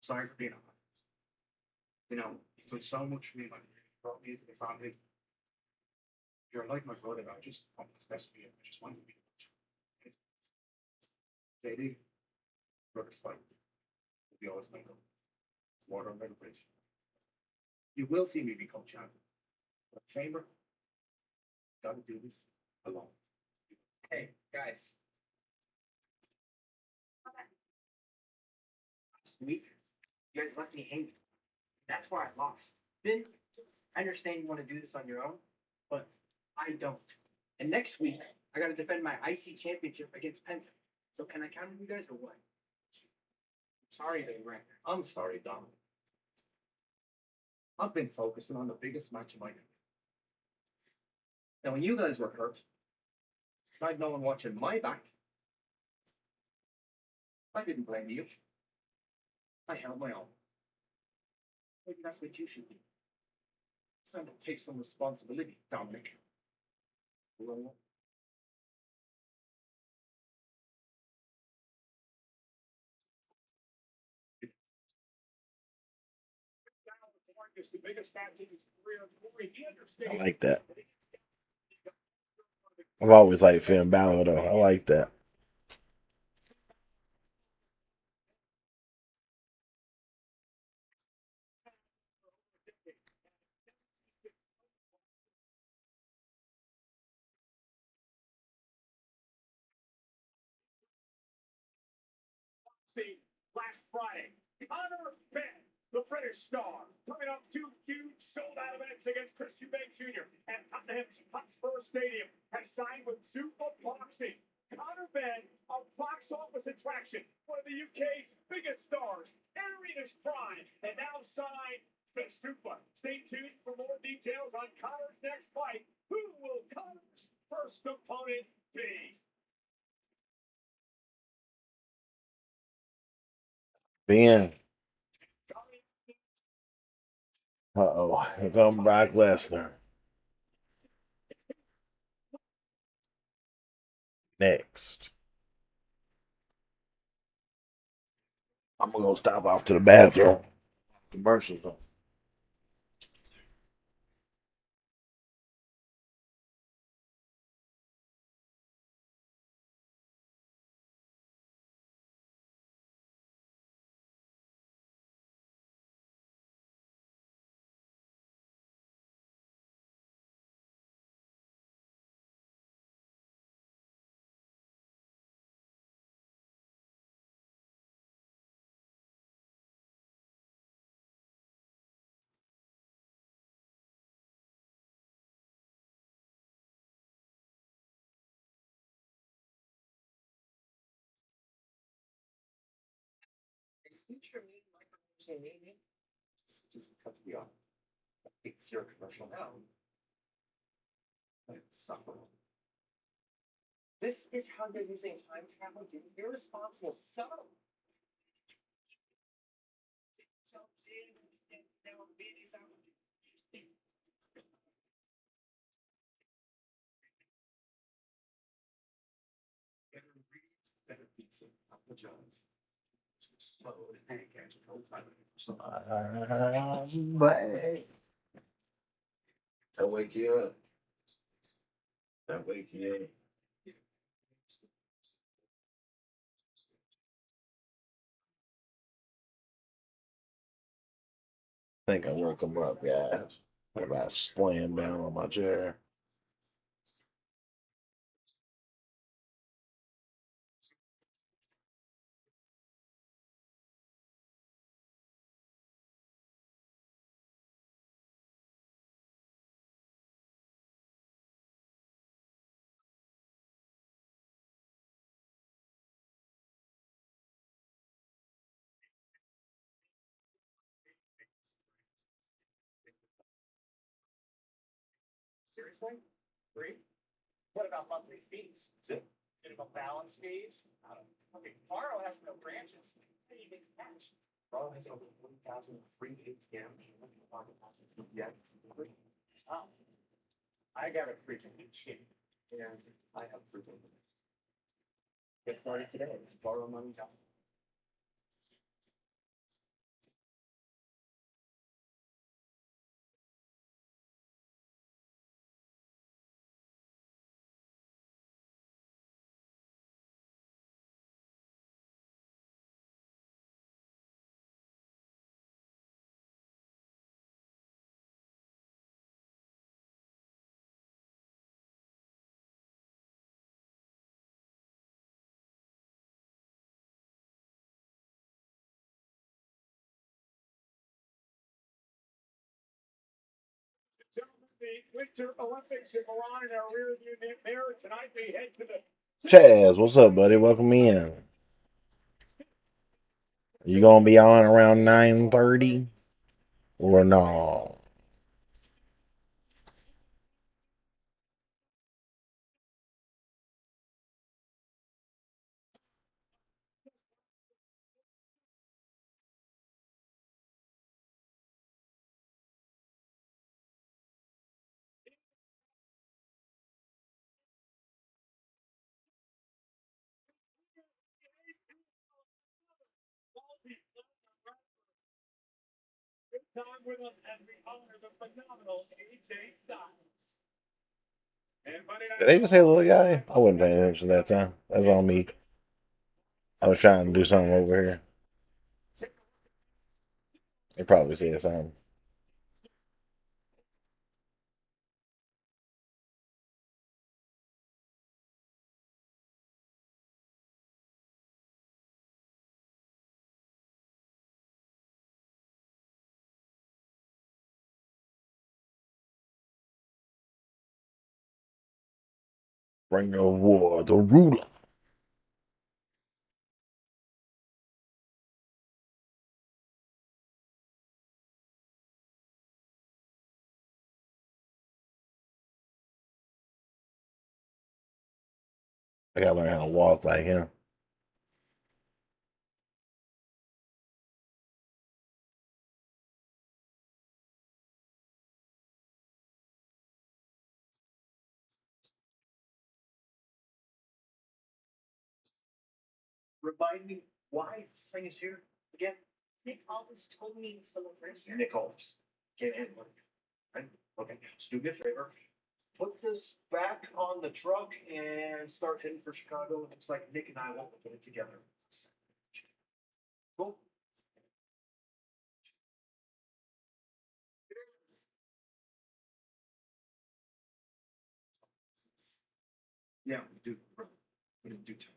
[SPEAKER 4] Sorry for being on. You know, you took so much from me when you brought me into the family. You're like my brother. I just want what's best for you. I just want you to be JD, brother's fight. Will be always my brother. Water on the bridge. You will see me become champion. But Chamber, gotta do this alone.
[SPEAKER 3] Hey, guys. Last week, you guys left me hanging. That's why I lost. Then, I understand you want to do this on your own, but I don't. And next week, I got to defend my IC championship against Penta. So can I count on you guys or what? Sorry that you ran.
[SPEAKER 4] I'm sorry, Dom. I've been focusing on the biggest match of my career. Now, when you guys were hurt, I had no one watching my back. I didn't blame you. I held my own. Maybe that's what you should do. It's time to take some responsibility, Dominic.
[SPEAKER 2] It's the biggest match in his career. He
[SPEAKER 1] I
[SPEAKER 2] understands.
[SPEAKER 1] like that. I've always liked Finn Balor though. I like that.
[SPEAKER 2] Last Friday, Conor Ben, the British star, coming up 2 huge sold-out events against Christian Bale Jr. at Tottenham's Hotspur Stadium, has signed with Zuffa Boxing. Conor Ben, a box office attraction, one of the UK's biggest stars, entering his prime, and now signed to Zuffa. Stay tuned for more details on Conor's next fight. Who will Conor's first opponent be?
[SPEAKER 1] Ben. Uh-oh. Here come Brock Lesnar. Next. I'm gonna go stop off to the bathroom. Commercials on.
[SPEAKER 3] Is future me micromanaging me?
[SPEAKER 4] Just cut me off. It's your commercial now. It's suffering.
[SPEAKER 3] This is how you're using time travel, you irresponsible son.
[SPEAKER 4] Better reads, better pizza, Papa John's. Slow and catch a cold time.
[SPEAKER 1] That wake you up. That wake you up. I think I woke him up, guys. I about slammed down on my chair.
[SPEAKER 2] Seriously? Free? What about monthly fees? Minimum balance fees? Okay, Borrow has no branches. How do you get cash?
[SPEAKER 4] Borrow has over 40,000 free ATM. Yeah.
[SPEAKER 2] Oh, I got a freaking cheap.
[SPEAKER 4] And I have free. Get started today. Borrow money.
[SPEAKER 2] Gentlemen, the Winter Olympics in Milan in our rearview mirror. Tonight we head to the
[SPEAKER 1] Chaz, what's up, buddy? Welcome in. You gonna be on around 9:30 or no?
[SPEAKER 2] good time with us as we honor the phenomenal AJ Styles. And Monday Night
[SPEAKER 1] Did they just say little guy? I wasn't paying attention that time. That's on me. I was trying to do something over here. They probably said something. Bring the war, the ruler. I gotta learn how to walk like him.
[SPEAKER 4] Remind me why this thing is here again?
[SPEAKER 3] Nick always told me it's the first year.
[SPEAKER 4] Nick Aldis. Can't handle it. Right? Okay, so do me a favor. Put this back on the truck and start heading for Chicago. It looks like Nick and I will put it together. Cool. Yeah, we do. We don't do times.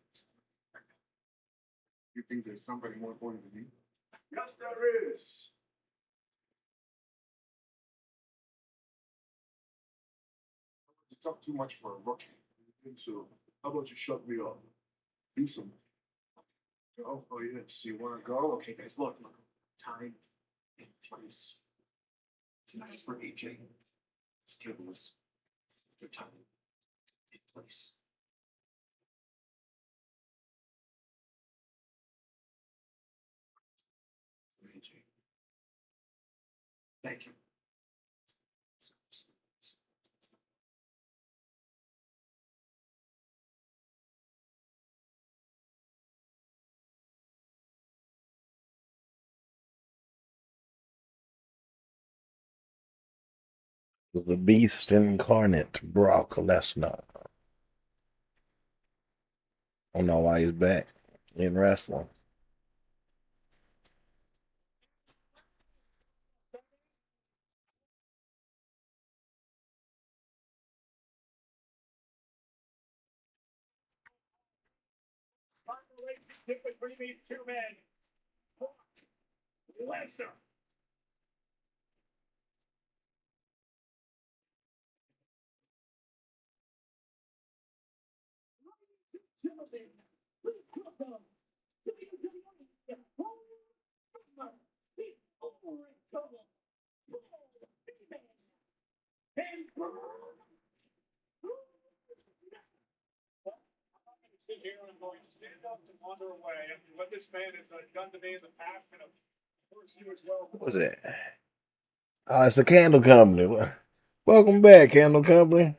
[SPEAKER 7] You think there's somebody more important than me?
[SPEAKER 2] Yes, there is.
[SPEAKER 7] You talk too much for a rookie. And so, how about you shut me up? Do some. Oh yeah. So you want to go?
[SPEAKER 4] Okay, guys, look. Time and place. Tonight is for AJ. Let's table this. Good time and place. For AJ. Thank you.
[SPEAKER 1] The beast incarnate, Brock Lesnar. I don't know why he's back in wrestling.
[SPEAKER 2] Relationship between these two men. Lesnar. Timothy, please welcome WWE Hall of Famer, the overcome, and moment here, I'm going to stand up and wander away. I mean, what this man has done to me in the past, and of course you as well.
[SPEAKER 1] What was that? Oh, it's the candle company. Welcome back, candle company.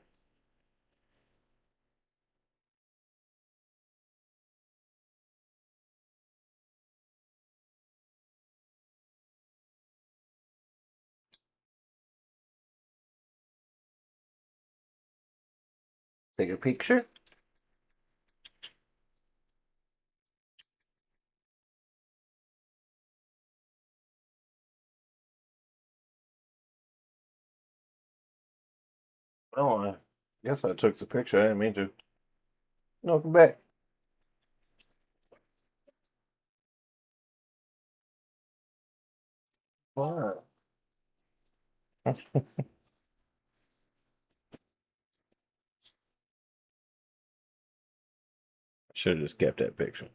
[SPEAKER 1] Take a picture. Oh, I guess I took the picture. I didn't mean to. Welcome back. Wow. Should have just kept that picture.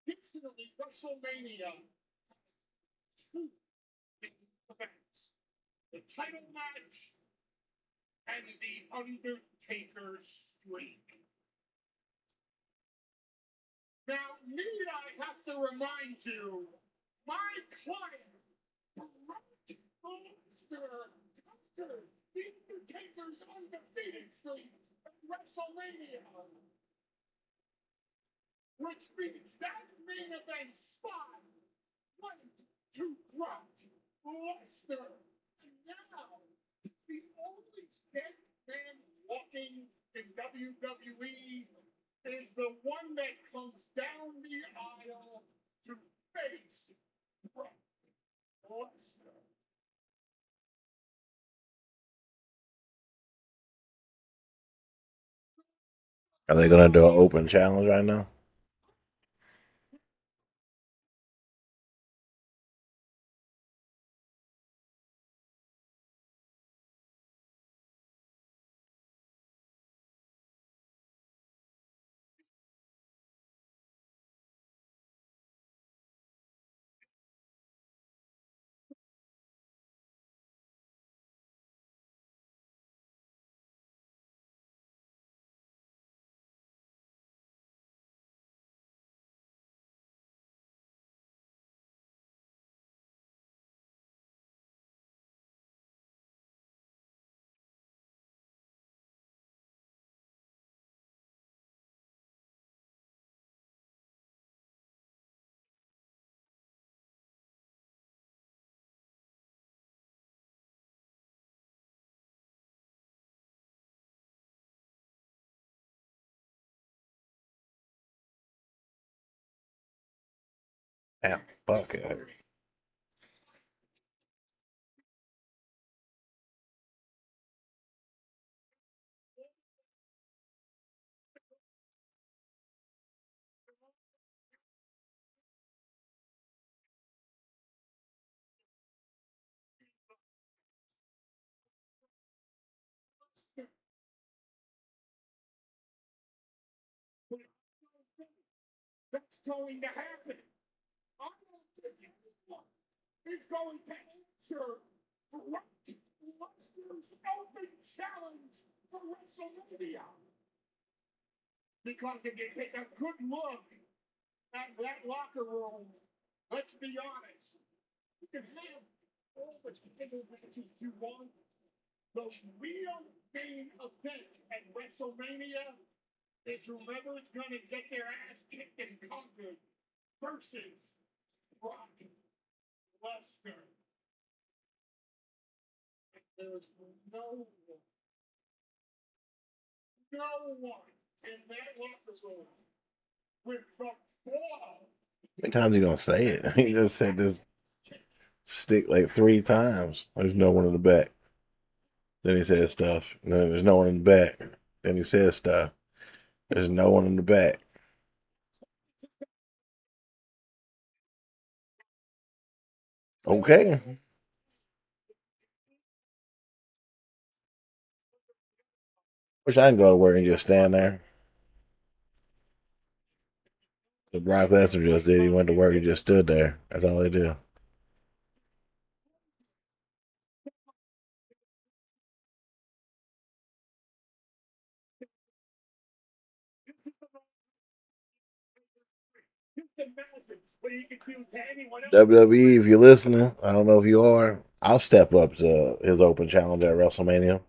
[SPEAKER 2] Traditionally, WrestleMania, two events: the title match and the Undertaker streak. Now, need I have to remind you, my client, Brock Lesnar, conquered the Undertaker's undefeated streak at WrestleMania, which means that main event spot went to Brock Lesnar. And now, the only dead man walking in WWE is the one that comes down the aisle to face Brock Lesnar.
[SPEAKER 1] Are they gonna do an open challenge right now? Ah, fuck it.
[SPEAKER 2] That's going to happen. I don't think anyone is going to answer Brock Lesnar's open challenge for WrestleMania. Because if you take a good look at that locker room, let's be honest, you can have all the title matches you want. The real main event at WrestleMania is whoever's going to get their ass kicked and conquered versus Brock Lesnar. There's no one in that locker room with the ball.
[SPEAKER 1] How many times are you gonna say it? He just said this stick like 3 times. There's no one in the back. Then he says stuff. And then there's no one in the back. Then he says stuff. There's no one in the back. Okay. Wish I can go to work and just stand there. The Brock Lesnar just did. He went to work and just stood there. That's all they do. WWE, if you're listening, I don't know if you are. I'll step up to his open challenge at WrestleMania.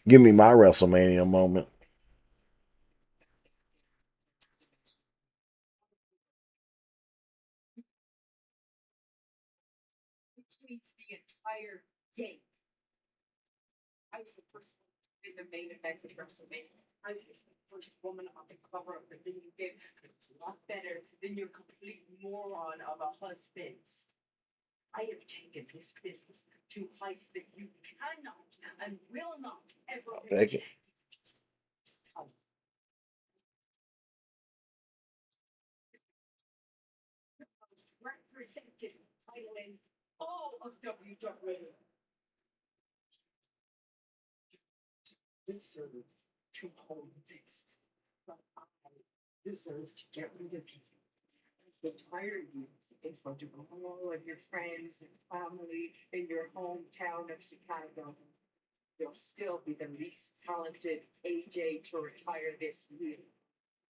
[SPEAKER 1] Give me my WrestleMania moment.
[SPEAKER 3] Tweets the entire game. I was the first one in the main event of WrestleMania. I was the first woman on the cover of the video game. It's a lot better than your complete moron of a husband. I have taken this business to heights that you cannot and will not ever
[SPEAKER 1] Thank you.
[SPEAKER 3] reach. Stop. The most represented title in all of WWE. Deserve to hold this, but I deserve to get rid of you. Retire you in front of all of your friends and family in your hometown of Chicago. You'll still be the least talented AJ to retire this year.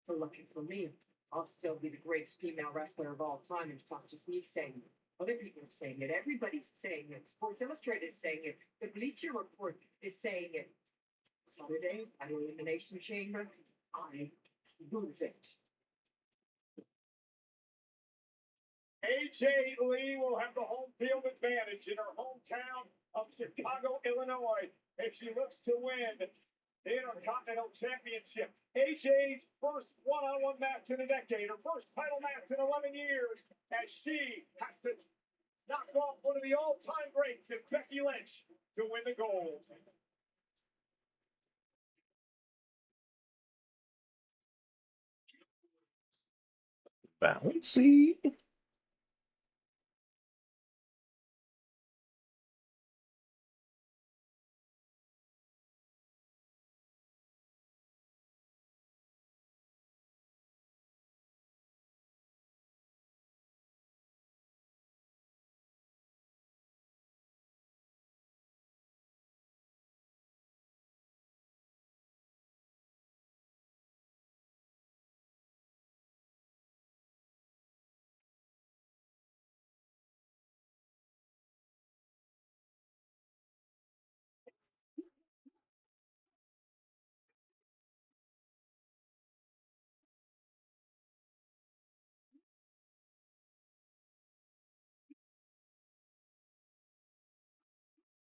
[SPEAKER 3] For looking for me, I'll still be the greatest female wrestler of all time, and it's not just me saying it. Other people are saying it. Everybody's saying it. Sports Illustrated is saying it. The Bleacher Report is saying it. Saturday at Elimination Chamber, I prove it.
[SPEAKER 2] AJ Lee will have the home field advantage in her hometown of Chicago, Illinois, if she looks to win the Intercontinental Championship. AJ's first one-on-one match in a decade, her first title match in 11 years, as she has to knock off one of the all-time greats in Becky Lynch to win the gold.
[SPEAKER 1] Bouncy.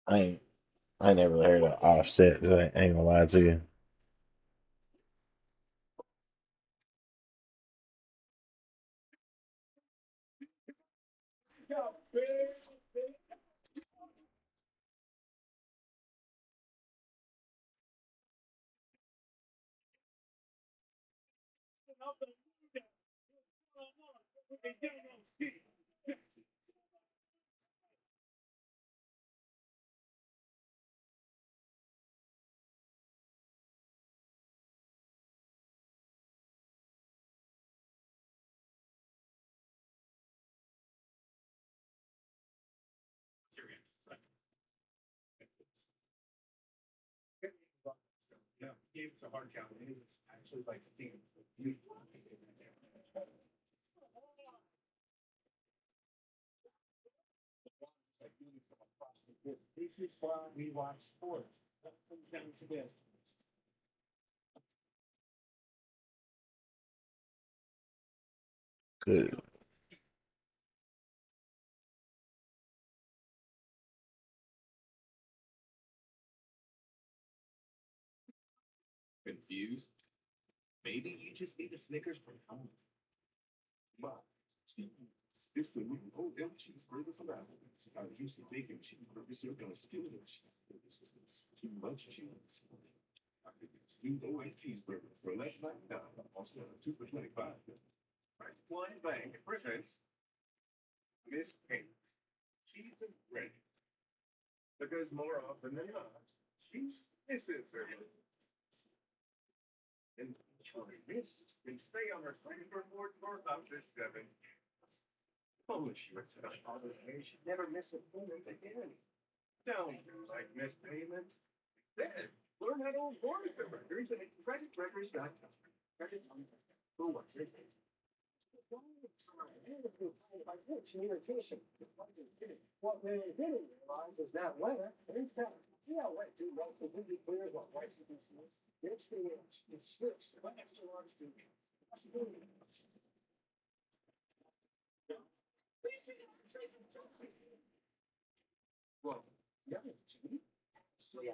[SPEAKER 1] I ain't never heard of Offset. I ain't gonna lie to you.
[SPEAKER 2] Yeah, he was a hard count. He was actually like the team. This is why we watch sports. That comes down to this.
[SPEAKER 1] Good.
[SPEAKER 4] Confused? Maybe you just need a Snickers from home. Wow. It's a new OM cheeseburger from Applebee's. Our juicy bacon cheeseburger served on a skillet of cheese. This is too much cheese. It's new OM cheeseburger for $11.99. Also, 2 for $25. Right, One Bank presents Miss Pink. Cheese and bread. Because more often than not, she misses her.
[SPEAKER 2] And each one they missed, they stay on their feet for up to 7. Oh, she was said, I should never miss a payment again. Don't do like miss payments. Then learn how to avoid the records and credit records that credit for what's it. Irritation. What they didn't realize is that weather, see how wet two months completely clears what whites and things. It's the edge. It's switched. Right next to ours to well, yeah, so yeah,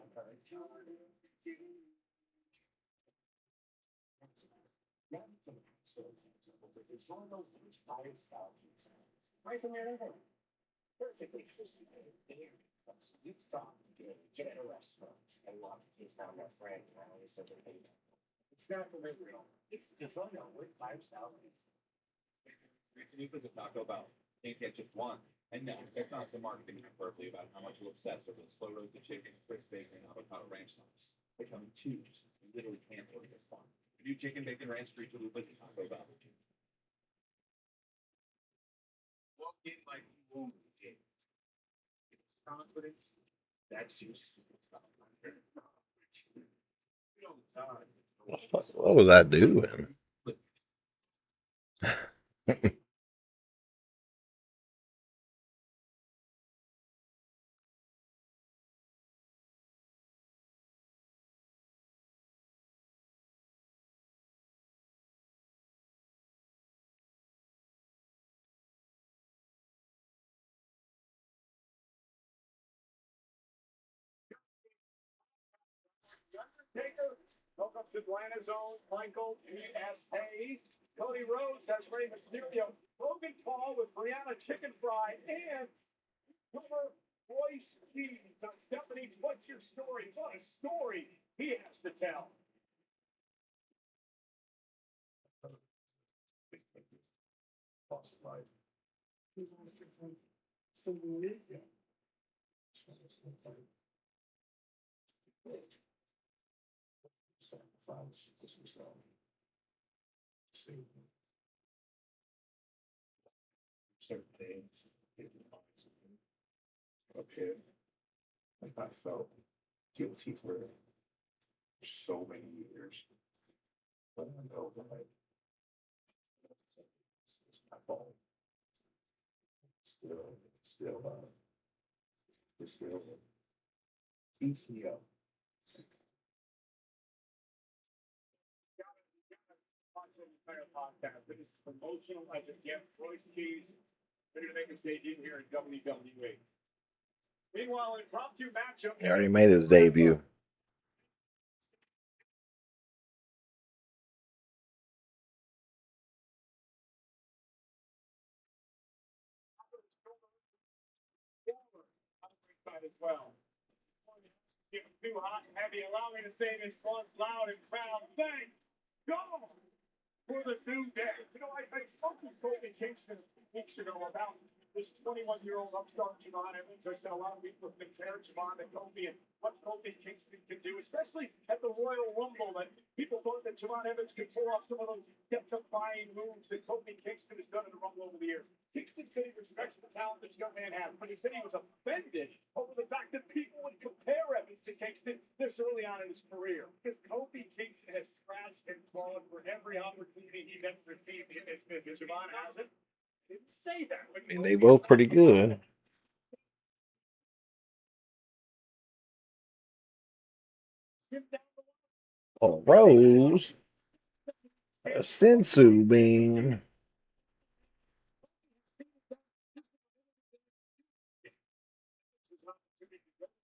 [SPEAKER 2] perfectly crispy and you thought you could get at a restaurant and love is not my friend. I always said it's not delivery. It's designer with 5,000.
[SPEAKER 4] Because of Taco Bell, can't get just one. And no, there's not some marketing hyperbole about how much you're obsessed with the slow roasted chicken, crisp bacon, and avocado ranch sauce. They come in tubes. You literally can't order this one. The new chicken bacon ranch free chalupas at Taco Bell.
[SPEAKER 2] Walk in like you own the game. It's confidence. That's your superpower. You don't die.
[SPEAKER 1] What was I doing?
[SPEAKER 2] Taker, welcome to Atlanta's own Michael E.S. Hayes. Cody Rhodes has Rey Mysterio. Logan Paul with Brianna Chicken Fry and Wilbur Royce Keys. On Stephanie, what's your story? What a story he has to tell.
[SPEAKER 7] Lost life.
[SPEAKER 3] He wants to say something new.
[SPEAKER 7] Sacrifice this himself. Save me. Certain things it reminds me up here. Like I felt guilty for so many years. But I know that it's my fault. It still eats me up.
[SPEAKER 2] Podcast. It is promotional as it gets. Royce Keys ready to make his debut here in WWE. Meanwhile, an impromptu matchup.
[SPEAKER 1] He already made his debut.
[SPEAKER 2] As well. Get too hot and heavy. Allow me to say this once loud and proud. Thank God for the new day. You know, I spoke with Kobe Kingston weeks ago about this 21-year-old upstart Javon Evans. I said a lot of people have compared Javon to Kobe and what Kobe Kingston can do, especially at the Royal Rumble. That people thought that Javon Evans could pull off some of those death-defying moves that Kobe Kingston has done in the Rumble over the years. Kingston said he respects the talent this young man has, but he said he was offended over the fact that people would compare Evans to Kingston this early on in his career. Because Kobe Kingston has scratched and clawed for every opportunity he's ever received in this business. Javon hasn't. Didn't say that.
[SPEAKER 1] I mean, they both pretty good. Oh, Rose. A sensu bean.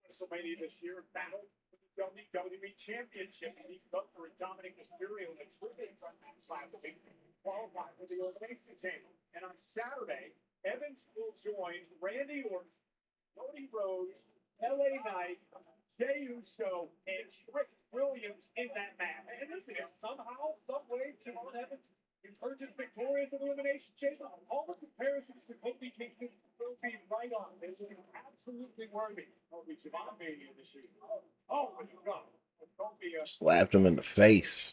[SPEAKER 2] WrestleMania this year, battle for the WWE Championship. He's up for Dominic Mysterio in the tribute last week, qualified for the Elimination Chamber. And on Saturday, Evans will join Randy Orton, Cody Rhodes, LA Knight, Jey Uso, and Trick Williams in that match. And listen, if somehow, some way, Javon Evans emerges victorious in the Elimination Chamber, all the comparisons to Kofi Kingston will be right on. They will be absolutely worthy of the Javon Mania this year. Oh, when you go. Kofi,
[SPEAKER 1] Slapped him in the face.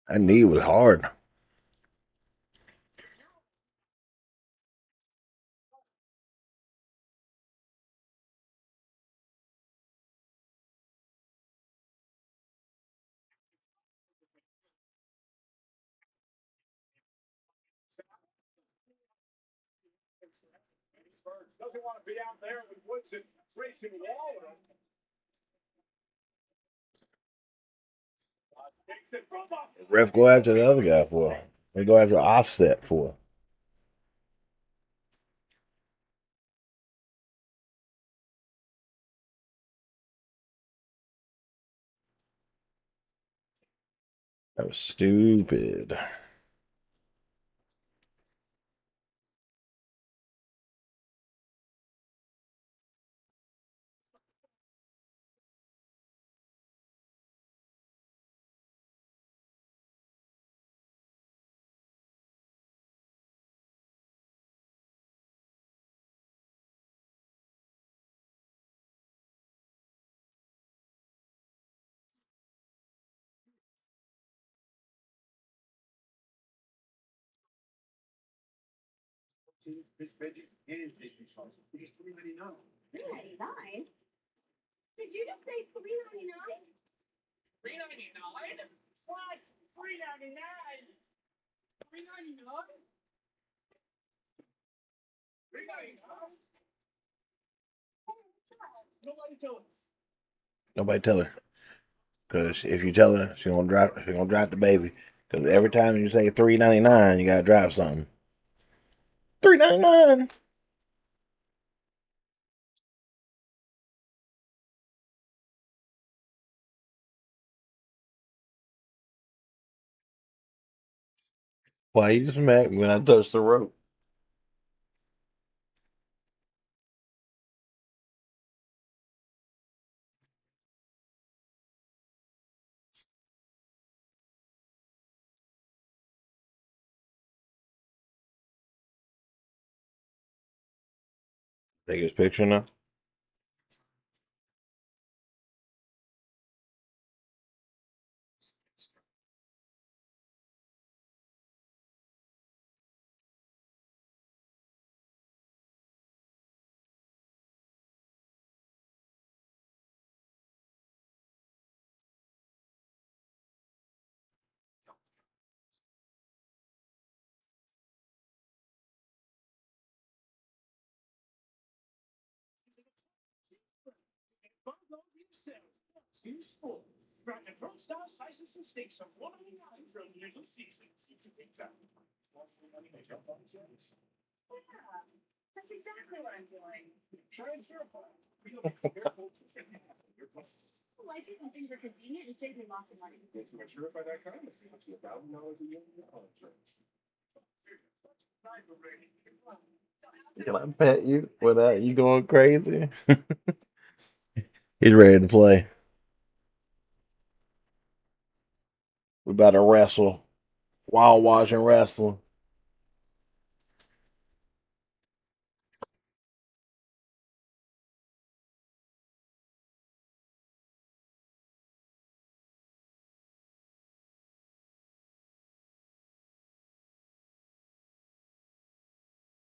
[SPEAKER 1] That knee was hard.
[SPEAKER 2] Pittsburgh doesn't want to be out there with Woods and Grayson Waller. Takes it from us.
[SPEAKER 1] The ref go after the other guy for. They go after Offset for. That was stupid.
[SPEAKER 4] This veggies and bacon sauce. For just $3.99.
[SPEAKER 5] $3.99? Did you just say $3.99?
[SPEAKER 2] $3.99? What? $3.99? $3.99? $3.99? Nobody tell us.
[SPEAKER 1] Nobody tell her. Because if you tell her, she gonna drop the baby. Because every time you say $3.99, you gotta drop something. $3.99. Why you smack me when I touched the rope? Take his picture now.
[SPEAKER 2] Useful. Right, and front style slices and steaks from $1.99 for little seasons. It's a pizza. That's the money makes up fun sense.
[SPEAKER 5] Yeah, that's exactly what I'm doing.
[SPEAKER 2] Try and certify. We don't compare quotes and say your costs.
[SPEAKER 5] I like it when things are convenient and save me lots of money.
[SPEAKER 2] It's my certify.com. It's up to $1,000 a year in college rates.
[SPEAKER 1] Can I pet you without you going crazy? He's ready to play. We about to wrestle. While watching wrestling.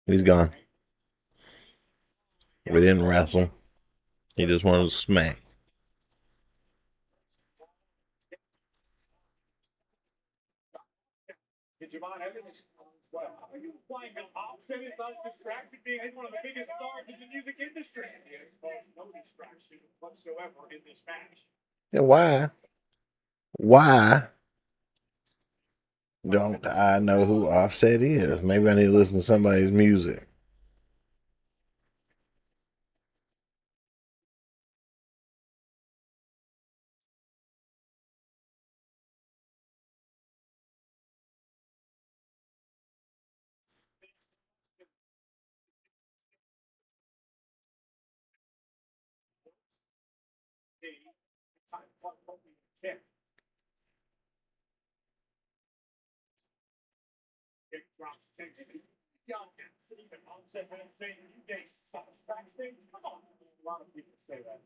[SPEAKER 1] He's gone. We didn't wrestle. He just wanted to smack.
[SPEAKER 2] Did Javon Evans? Well, are you implying that Offset is not as distracted being one of the biggest stars in the music industry? He has caused no distraction whatsoever in this match.
[SPEAKER 1] Yeah, why? Why don't I know who Offset is? Maybe I need to listen to somebody's music.
[SPEAKER 2] Time clock hoping kick. Kick drops, takes it. Young and Stephen Offset saying you guys sucks backstage. Come on. A lot of people say that.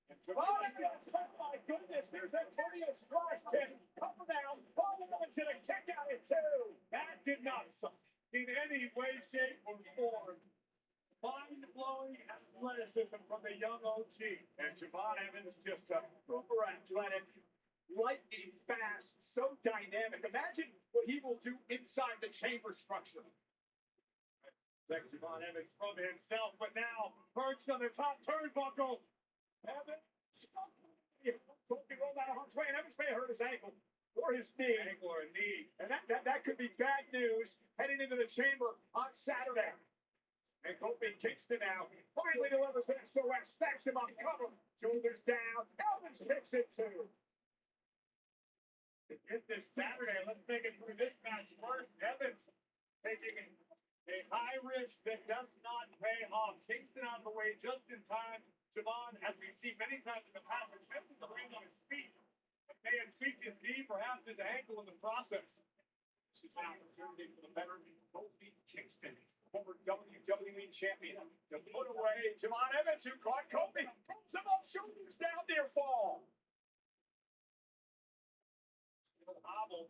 [SPEAKER 2] Javon Evans, oh my goodness, there's Antonio splash kick. Cover down, ball Evans and a kick out at two. That did not suck in any way, shape, or form. Mind-blowing athleticism from the young OG. And Javon Evans just a uber athletic, lightning fast, so dynamic. Imagine what he will do inside the chamber structure. Thank Javon Evans from himself, but now perched on the top turnbuckle. Evans, Kofi rolled out a hard way, and Evans may have hurt his ankle or his knee. Ankle or knee. And that could be bad news heading into the chamber on Saturday. And Kofi Kingston now finally delivers that SOS, stacks him on cover, shoulders down. Evans kicks it too. To get this Saturday, let's make it through this match first. Evans taking a high risk that does not pay off. Kingston out of the way just in time. Javon, as we've seen many times in the past, attempted to land on his feet. But may have tweaked his knee, perhaps his ankle in the process. This is an opportunity for the veteran Kofi Kingston, former WWE champion, to put away Javon Evans, who caught Kofi. Pulls him up, shoulders down, near fall. Still hobbled.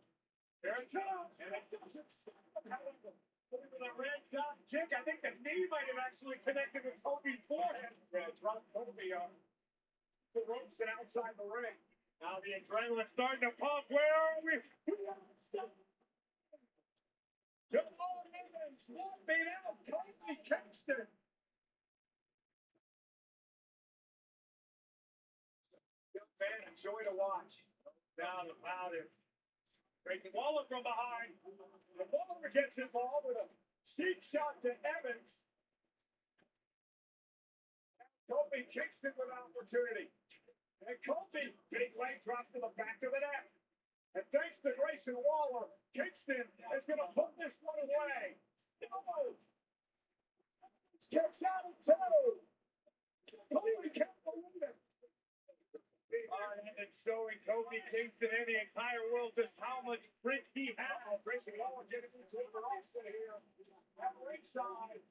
[SPEAKER 2] There it comes, and it doesn't stop. However, with a red dot kick, I think the knee might have actually connected with Kofi's forehead. Yeah, dropped Kofi on the ropes and outside the ring. Now the adrenaline's starting to pump. Where are we? Javon Evans whooping out Kofi Kingston. Young fan, joy to watch. Down about it. Breaks Waller from behind. And Waller gets involved with a cheap shot to Evans. Kofi Kingston with an opportunity. And Kofi, big leg drop to the back of the neck. And thanks to Grayson Waller, Kingston is going to put this one away. No! Kicks out of two. Kofi can't believe it. And showing Kofi Kingston and the entire world just how much grit he has. Grayson Waller gets into it for Austin here. At ringside.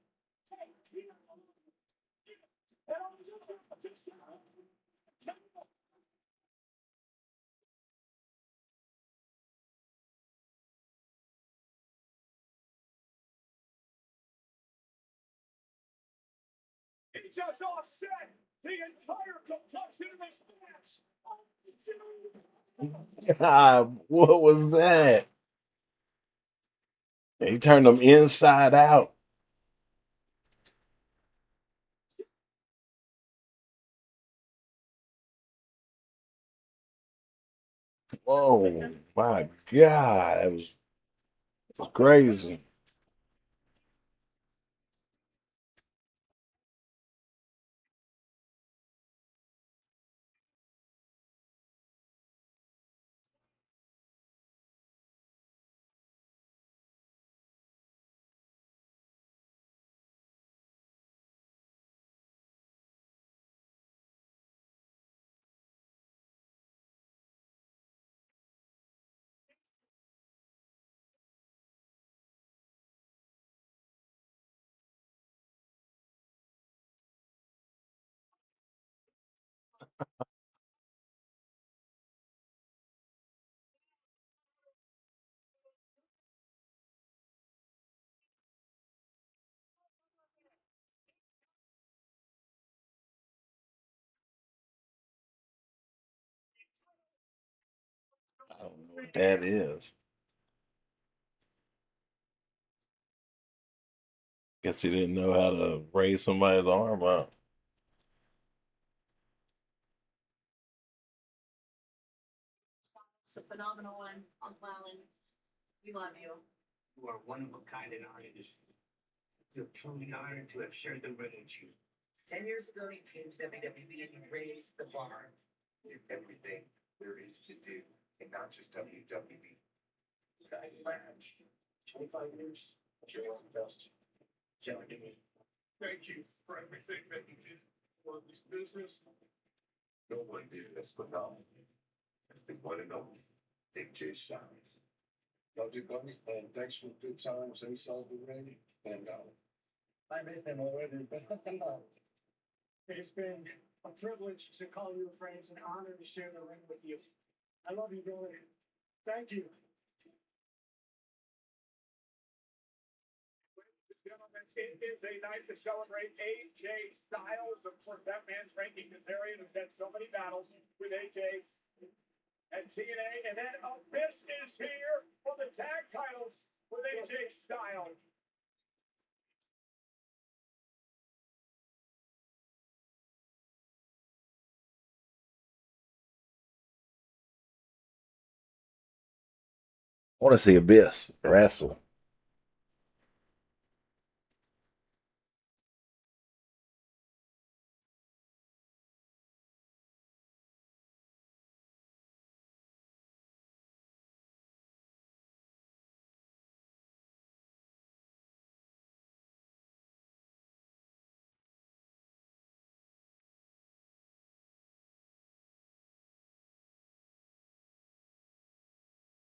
[SPEAKER 2] He just offset the entire complexion of this match.
[SPEAKER 1] God, what was that? He turned them inside out. Whoa, my God, that was crazy. I don't know what that is. Guess he didn't know how to raise somebody's arm up.
[SPEAKER 5] It's a phenomenal one, Uncle Alan. We love you.
[SPEAKER 3] You are one of a kind in our industry. I feel truly honored to have shared the room with you. 10 years ago, you came to WWE and you raised the bar.
[SPEAKER 4] Do everything there is to do, and not just WWE. Match. 25 years. You're the best.
[SPEAKER 2] Thank you for everything that you did for this business.
[SPEAKER 4] No one did it as phenomenal as the one and only AJ Styles. Love you, buddy, and thanks for the good times inside the ring. And I met him already, but
[SPEAKER 2] It's been A privilege to call you a friend. It's an honor to share the ring with you. I love you, brother. Thank you. Gentlemen, it is a night to celebrate AJ Styles. Of course, that man's ranking this area and has had so many battles with AJ and TNA. And then Abyss is here for the tag titles with AJ Styles.
[SPEAKER 1] I want to see Abyss wrestle.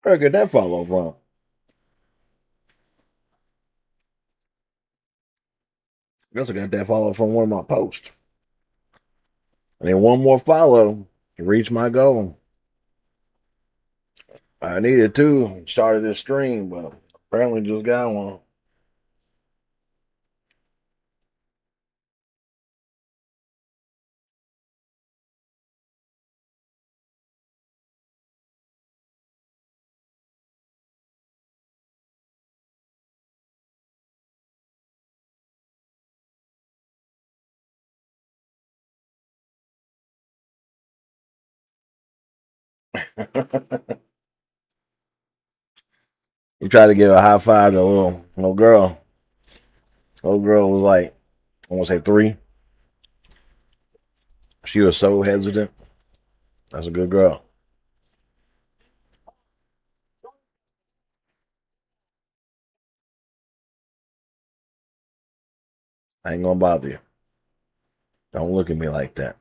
[SPEAKER 1] Where could that follow from? I guess I got that follow from one of my posts. And then one more follow to reach my goal. I needed two. Started this stream, but apparently just got one. He tried to give a high five to a little girl. Little girl was like, I want to say 3. She was so hesitant. That's a good girl. I ain't gonna bother you. Don't look at me like that.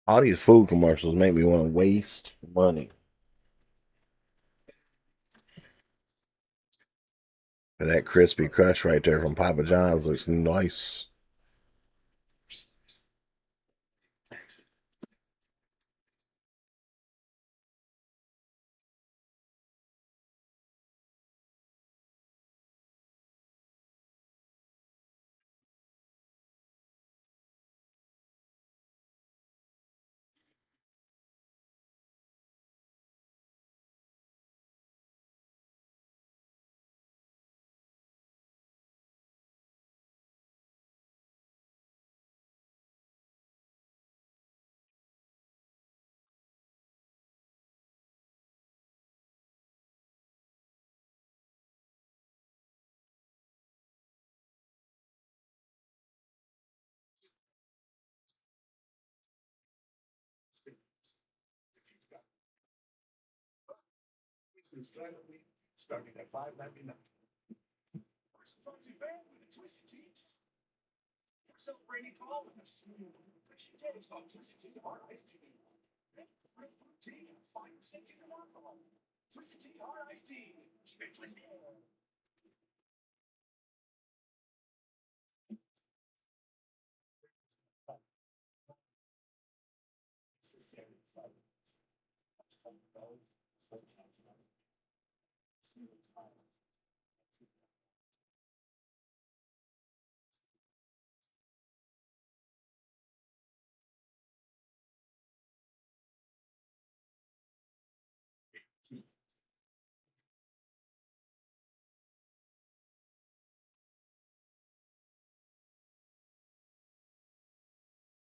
[SPEAKER 1] All these food commercials make me want to waste money. That crispy crush right there from Papa John's looks nice.
[SPEAKER 7] Starting at $5.99.
[SPEAKER 2] Twisty Band with the Twisted Teas. We're celebrating all of us. Twisted Teas on Twisted Tea Hard Iced Tea. Great protein and 5% in alcohol. Twisted Tea Hard Iced Tea. Keep it twisted.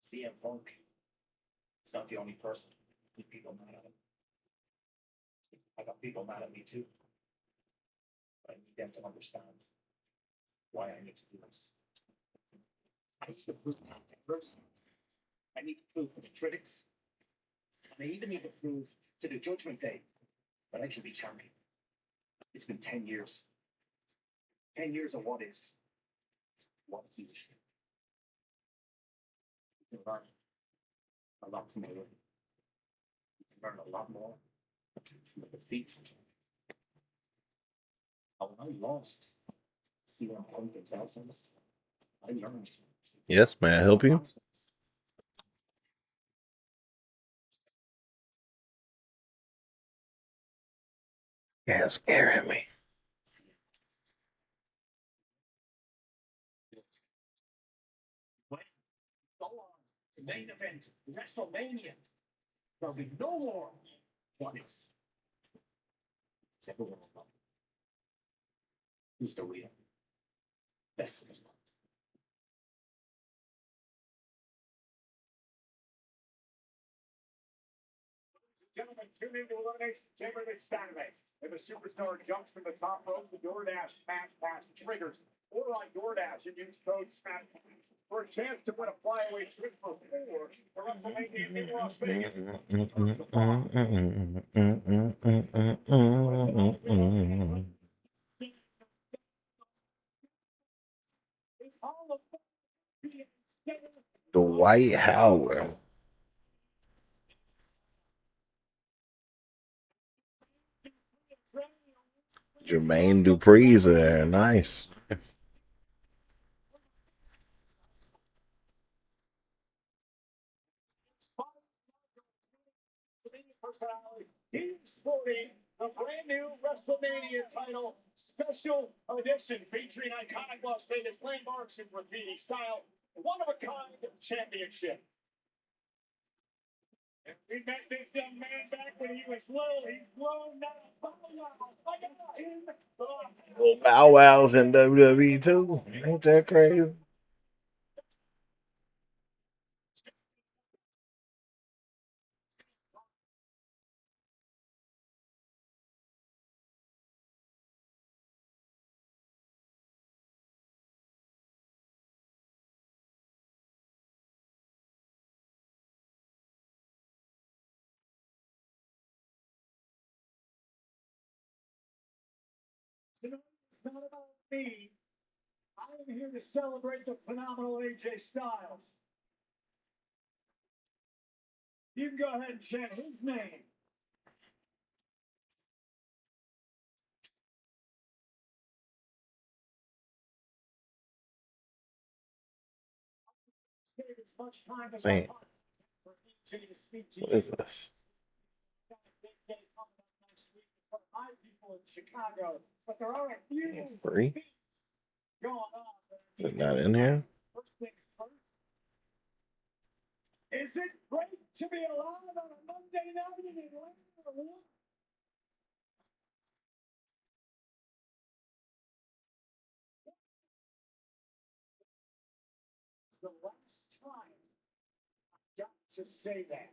[SPEAKER 4] CM Punk is not the only person with people mad at him. I got people mad at me too. But I need them to understand why I need to do this. I need to prove that first. I need to prove to the critics. And I even need to prove to the Judgment Day that I can be champion. It's been 10 years. 10 years of what ifs. What if you can learn a lot from my win. You can learn a lot more from the defeat. And when I lost, see what I'm going to tell us. I learned.
[SPEAKER 1] Yes, may I help you? Yeah, scaring me.
[SPEAKER 4] When go on the main event, WrestleMania, there'll be no more what ifs. It's everyone will know who's the real best of them.
[SPEAKER 2] Gentlemen, tune into Elimination Chamber this Saturday. If a superstar jumps from the top rope, the DoorDash Smash Pass triggers. Or like DoorDash and use code SMASH for a chance to win a flyaway trip for 4 for WrestleMania in Las Vegas. It's all about being
[SPEAKER 1] Dwight Howard. Jermaine Dupri's there. Nice.
[SPEAKER 2] personality. He's sporting a brand new WrestleMania title, special edition featuring iconic Las Vegas landmarks and graffiti style, one of a kind championship. And we met this young man back when he was little. He's grown now.
[SPEAKER 1] Well, Bow Wow's in WWE too. Ain't that crazy?
[SPEAKER 2] It's not about me. I am here to celebrate the phenomenal AJ Styles. You can go ahead and chant his name. Save as much time as I
[SPEAKER 1] Same.
[SPEAKER 2] possible for AJ to speak to
[SPEAKER 1] What
[SPEAKER 2] you.
[SPEAKER 1] is this?
[SPEAKER 2] Got a big day coming up next week for my people in Chicago, but there are a few
[SPEAKER 1] Free?
[SPEAKER 2] things going on.
[SPEAKER 1] Is it not in here?
[SPEAKER 2] First things first. Is it great to be alive on a Monday night in Atlanta? It's the last time I got to say that.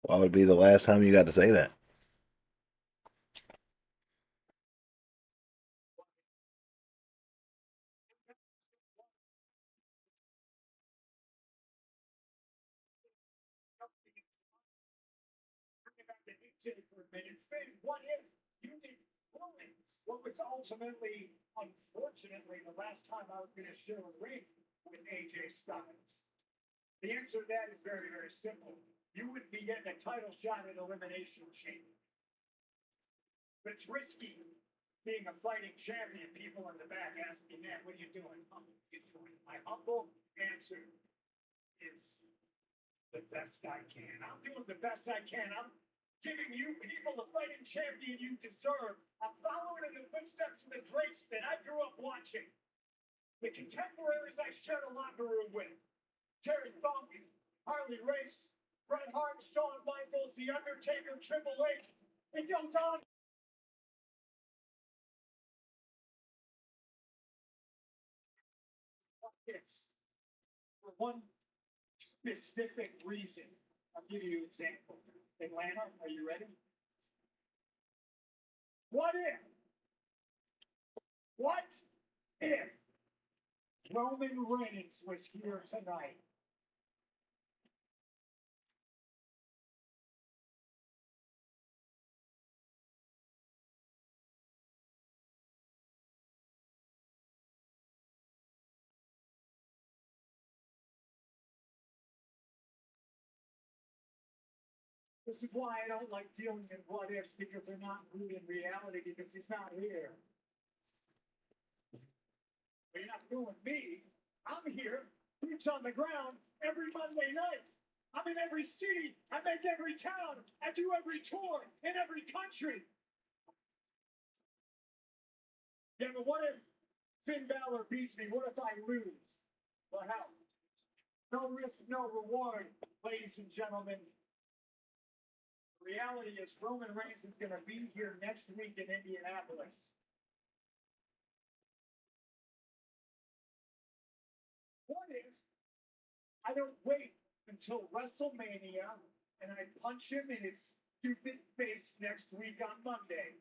[SPEAKER 1] Why would it be the last time you got to say that?
[SPEAKER 2] Bring back to AJ for a minute. Finn, what if you did ruin what was ultimately, unfortunately, the last time I was going to share a ring with AJ Styles? The answer to that is very, very simple. You wouldn't be getting a title shot at Elimination Chamber. But it's risky being a fighting champion. People in the back asking, man, what are you doing? What are you doing? My humble answer is the best I can. I'm doing the best I can. I'm giving you people the fighting champion you deserve. I'm following in the footsteps of the greats that I grew up watching. The contemporaries I shared a locker room with. Terry Funk, Harley Race, Bret Hart, Shawn Michaels, The Undertaker, Triple H. It goes on. For one specific reason. I'll give you an example. Atlanta, are you ready? What if? What if Roman Reigns was here tonight? This is why I don't like dealing in what ifs, because they're not rooted in reality, because he's not here. But you're not doing me. I'm here, boots on the ground, every Monday night. I'm in every city. I make every town. I do every tour in every country. Yeah, but what if Finn Balor beats me? What if I lose? Well, how? No risk, no reward, ladies and gentlemen. The reality is Roman Reigns is going to be here next week in Indianapolis. What if I don't wait until WrestleMania and I punch him in his stupid face next week on Monday?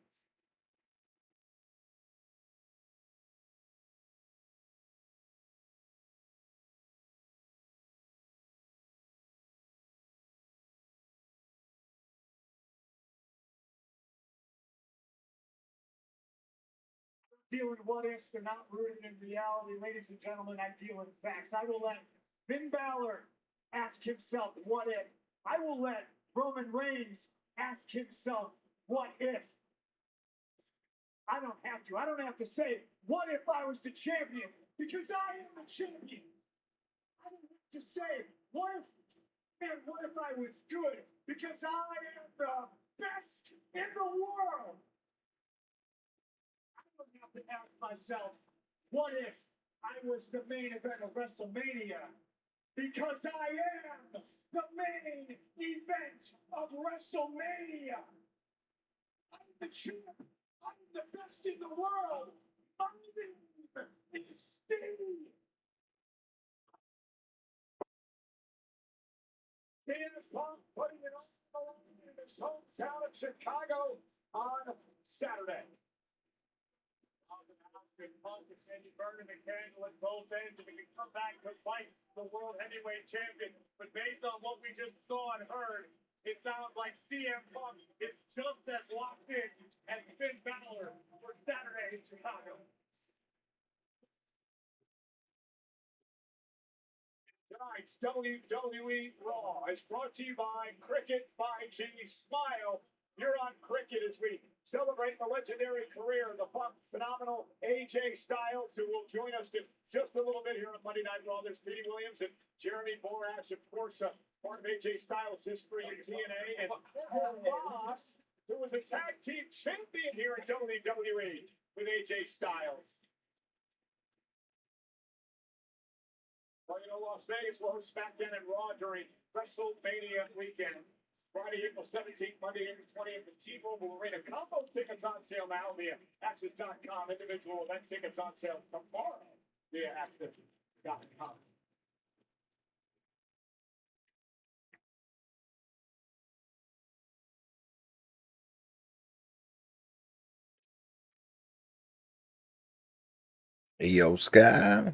[SPEAKER 2] Dealing what ifs, they're not rooted in reality, ladies and gentlemen. I deal in facts. I will let Finn Balor ask himself, what if? I will let Roman Reigns ask himself, what if? I don't have to. I don't have to say, what if I was the champion? Because I am the champion. I don't have to say, what if, man, what if I was good? Because I am the best in the world. I don't have to ask myself, what if I was the main event of WrestleMania? Because I am the main event of WrestleMania. I'm the champ. I'm the best in the world. My name is Steve. CM Punk putting it on the line in his hometown of Chicago on Saturday. Punk and Sandy burning the candle at both ends, and he can come back to fight the world heavyweight champion. But based on what we just saw and heard, it sounds like CM Punk is just as locked in as Finn Balor for Saturday in Chicago. Tonight's WWE Raw is brought to you by Cricket 5G Smile. You're on Cricket as we celebrate the legendary career of the phenomenal AJ Styles, who will join us in just a little bit here on Monday Night Raw. There's Petey Williams and Jeremy Borash, of course, part of AJ Styles' history in TNA, and Ross, who was a tag team champion here at WWE with AJ Styles. Well, you know, Las Vegas will host SmackDown and Raw during WrestleMania weekend. Friday, April 17th, Monday, April 20th, the T-Mobile Arena. Combo tickets on sale now via Access.com. Individual event tickets on sale tomorrow via Access.com.
[SPEAKER 1] Io Sky,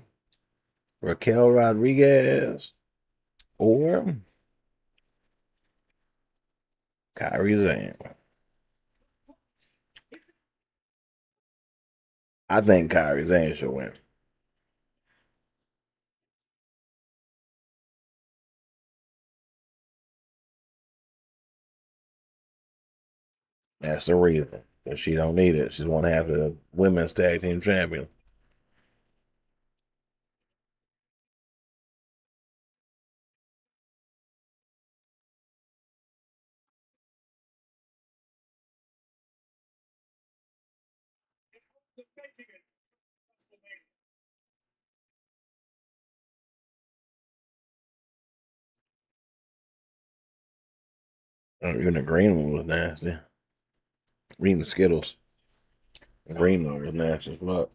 [SPEAKER 1] Raquel Rodriguez, or Kyrie Zane. I think Kyrie Zane should win. That's the reason. Because she don't need it. She's one half the women's tag team champion. Even the green one was nasty. Reading the Skittles. The green one was nasty as fuck.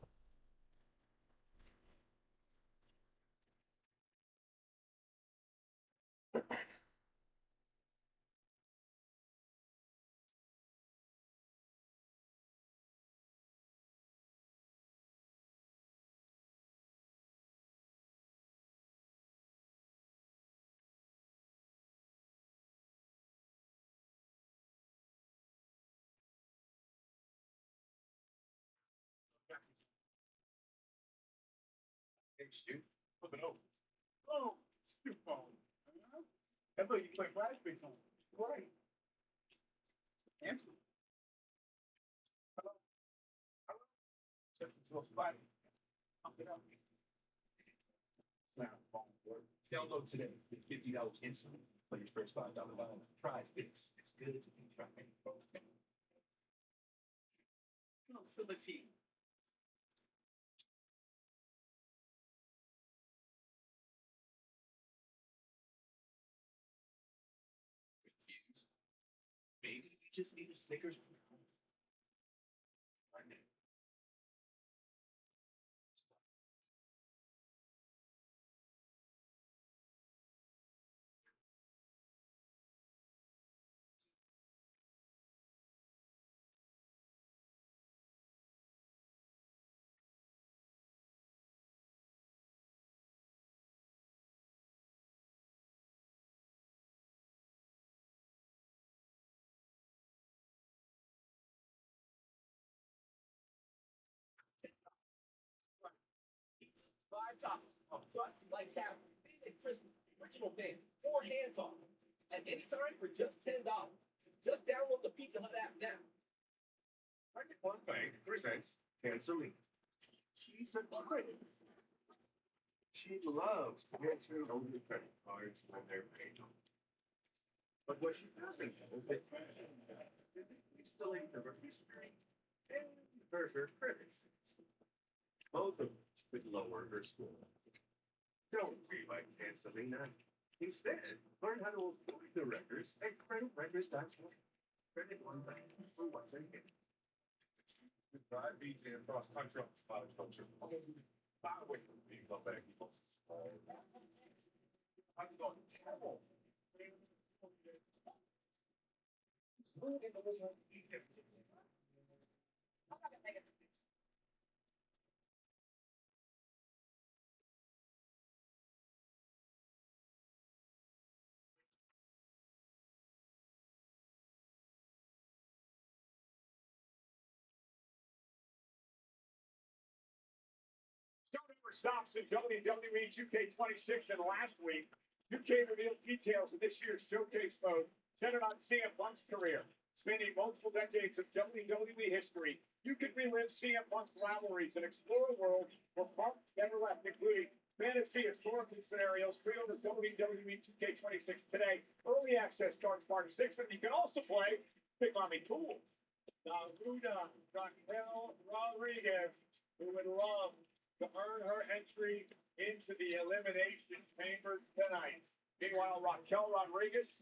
[SPEAKER 2] Flip it over. Oh, it's your phone. And look, you can play Brad Face on it. Right. Answer. Hello. Hello. It's a little spotty.
[SPEAKER 4] Download today. Get $50 instantly. Play your first $5 download. Prize Picks. It's good to be trying. Facility. Confused. Maybe you just need a Snickers.
[SPEAKER 2] Five toppings. Plus, like tap, and crispy, original thing, 4 hand tops. At any time for just $10. Just download the Pizza Hut app now.
[SPEAKER 7] Market One Bank presents canceling. She's a client. She loves to answer over the credit cards when they're paid on. But what she doesn't know is that it's still in her history and hurt her credit. Both of which could lower her score. Don't be like canceling that. Instead, learn how to avoid the records at creditrecords.com. Credit One Bank for what's in here.
[SPEAKER 2] Drive BJ across country on spot culture. Far away from being come back. I'm going terrible. Stops in WWE 2K26, and last week, 2K revealed details of this year's showcase mode centered on CM Punk's career. Spanning multiple decades of WWE history, you can relive CM Punk's rivalries and explore a world where Punk never left, including fantasy historical scenarios. Pre-order WWE 2K26 today. Early access starts March 6th, and you can also play Big Mommy Cool. Ruda Raquel Rodriguez, who would love to earn her entry into the Elimination Chamber tonight. Meanwhile, Raquel Rodriguez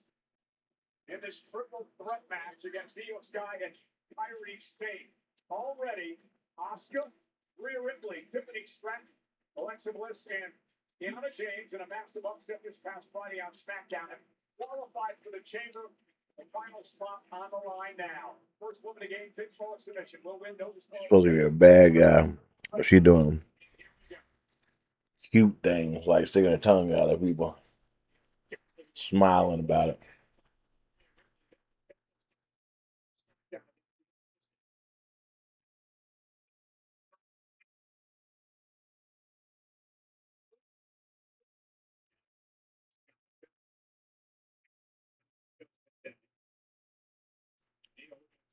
[SPEAKER 2] in this triple threat match against Io Sky and Kyrie State. Already, Asuka, Rhea Ripley, Tiffany Stratton, Alexa Bliss, and Deanna James in a massive upset this past Friday on SmackDown have qualified for the Chamber. The final spot on the line now. First woman to gain pinfall submission will win no disqualification.
[SPEAKER 1] Supposed to be a bad guy. What's she doing? Cute things like sticking her tongue out at people, smiling about it.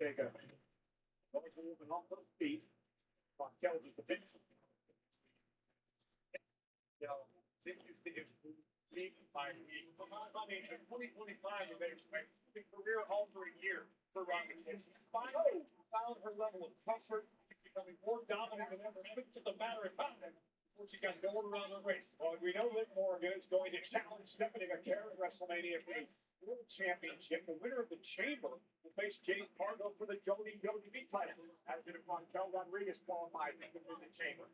[SPEAKER 2] Take a large movement off those feet. Raquel just a bit. Continues to improve week by week. I mean, 2025 is a career-altering year for Raquel. She's finally found her level of comfort, becoming more dominant than ever. It's just a matter of time before she got going around the race. Well, we know Liv Morgan is going to challenge Stephanie McCarron at WrestleMania for the World Championship. The winner of the Chamber will face Jade Cargill for the WWE title. As did Raquel Rodriguez qualified for the Chamber.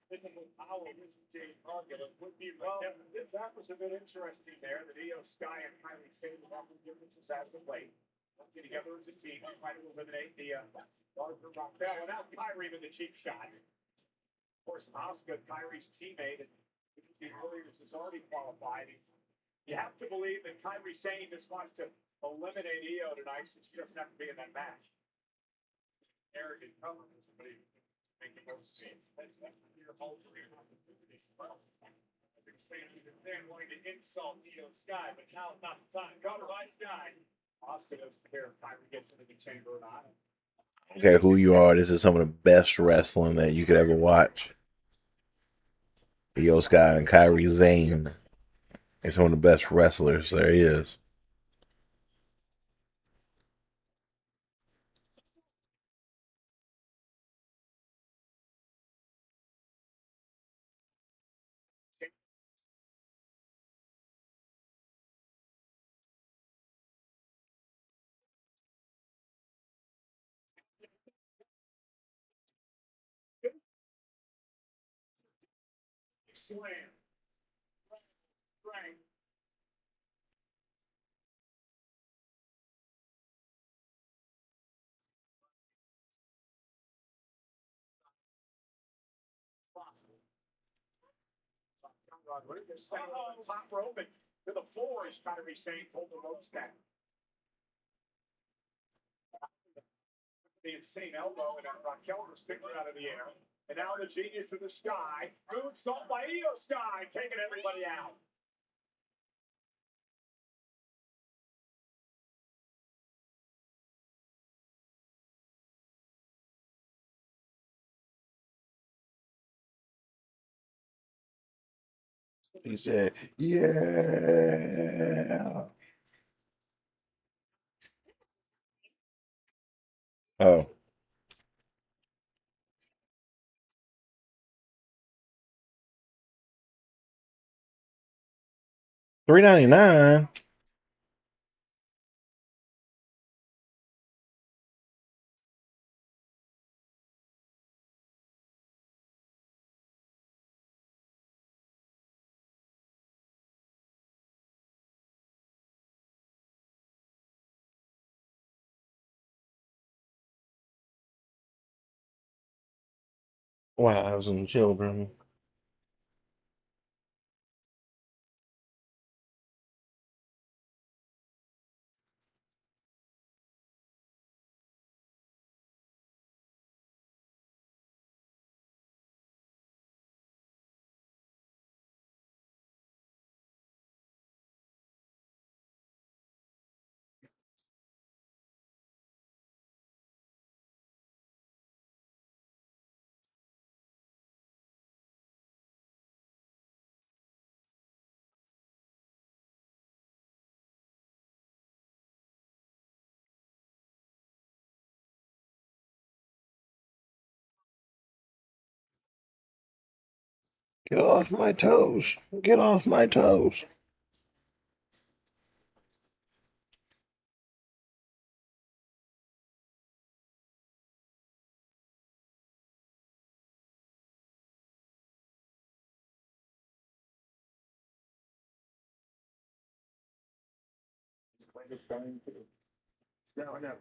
[SPEAKER 2] Physical power with Jade Cargill would be that was a bit interesting there. The Io Sky and Kylie State have the differences as of late. Working together as a team, trying to eliminate the larger Raquel. And now Kyrie with the cheap shot. Of course, Asuka, Kyrie's teammate, and the Warriors has already qualified. You have to believe that Kyrie Sane just wants to eliminate Io tonight, since she doesn't have to be in that match. Arrogant cover, somebody making those seats. That's your whole career opportunity. Well, I think Sandy then wanting to insult Io Sky, but now it's not the time. Cover by Sky. Austin doesn't care if Kyrie gets into the chamber or not.
[SPEAKER 1] I don't care who you are. This is some of the best wrestling that you could ever watch. Io Sky and Kyrie Zane are some of the best wrestlers there is.
[SPEAKER 2] Slam. Right. Rodriguez setting on the top rope and to the floor is Kyrie saying, hold the ropes down. The insane elbow, and Raquel was picked out of the air. And now the genius of the sky, moonsault by Io Sky, taking everybody out.
[SPEAKER 1] He said, "Yeah." Oh, $3.99. Wives and children. Get off my toes. Get off my toes.
[SPEAKER 7] No, no.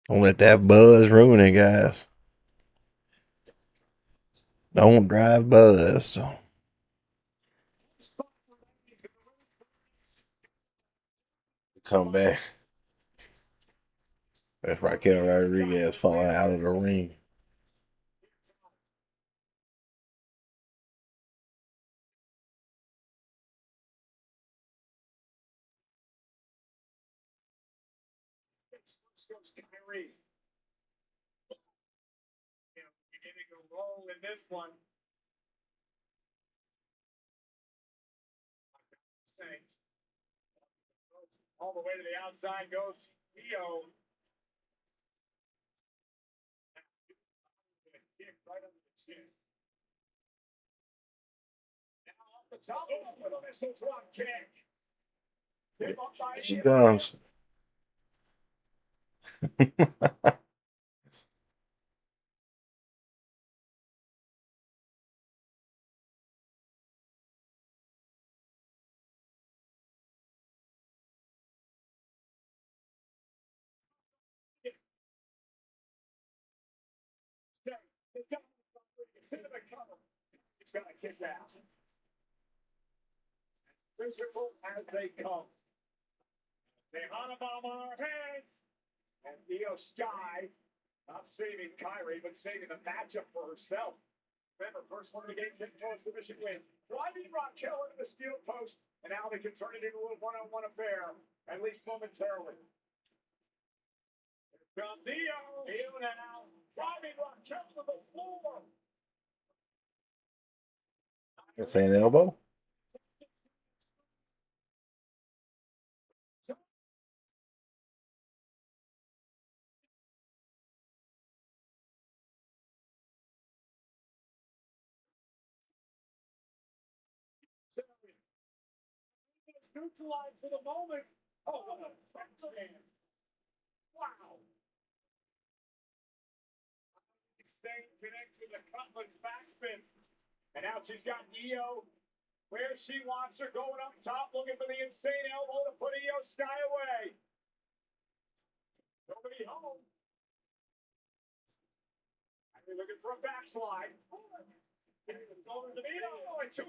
[SPEAKER 1] Don't let that buzz ruin it, guys. Don't drive buzzed. Come back. That's Raquel Rodriguez falling out of the ring.
[SPEAKER 2] Goes Kyrie. roll in this one. Say, all the way to the outside goes Theo. Kick right under the chin. Now off the top with a missile drop kick. Hit up by
[SPEAKER 1] Here she
[SPEAKER 2] Theo.
[SPEAKER 1] comes.
[SPEAKER 2] Instead of a cover, he's got to kick out. Physical as they come. They hot a bomb on our heads. And Io Sky not saving Kyrie, but saving the matchup for herself. Remember, first one of the game, pinpoint submission wins. Driving Raquel into the steel post, and now they can turn it into a one-on-one affair, at least momentarily. Here comes Io now, driving Raquel to the floor.
[SPEAKER 1] That's an elbow.
[SPEAKER 2] Neutralized for the moment. Oh, what a backhand. Wow. Stay connects with the Cutlass backspin. And now she's got Io where she wants her, going up top, looking for the insane elbow to put Io Sky away. Nobody home. And they're looking for a backslide. Going to Io, and 2.5.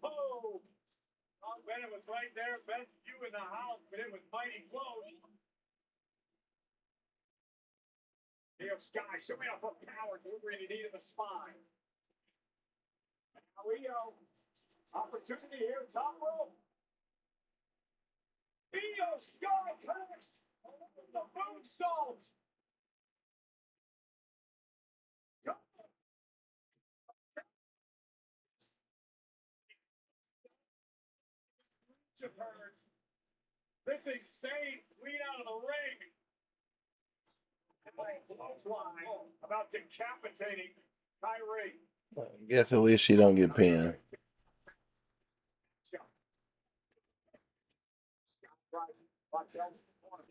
[SPEAKER 2] Oh. Oh, Bennett was right there, best view in the house, but it was mighty close. Io Sky showing off her power, delivering a knee to the spine. Now Io, opportunity here, top rope. Io Sky attacks the moonsault. This insane lead out of the ring. Clothesline about decapitating Kyrie.
[SPEAKER 1] I guess at least she don't get pinned.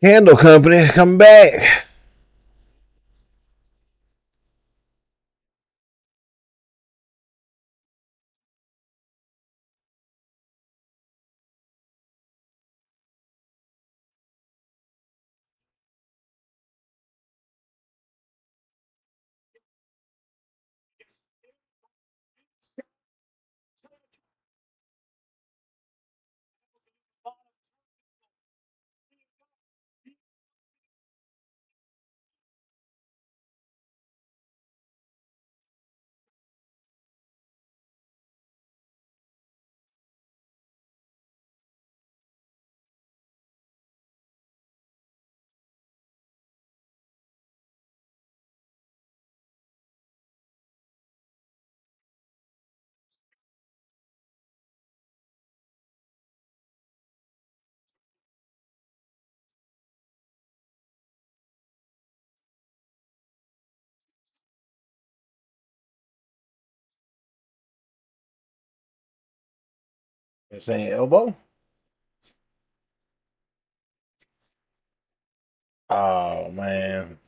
[SPEAKER 1] Candle Company, come back. This ain't elbow. Oh man.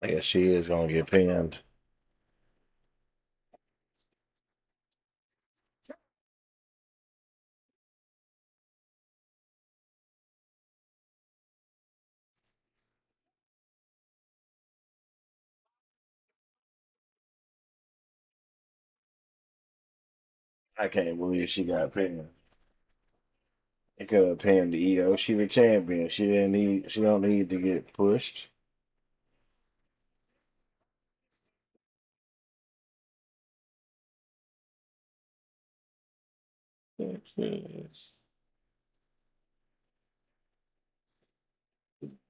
[SPEAKER 1] I guess she is gonna get pinned. I can't believe she got pinned. It could have pinned the EO. She the champion. She didn't need. She don't need to get pushed.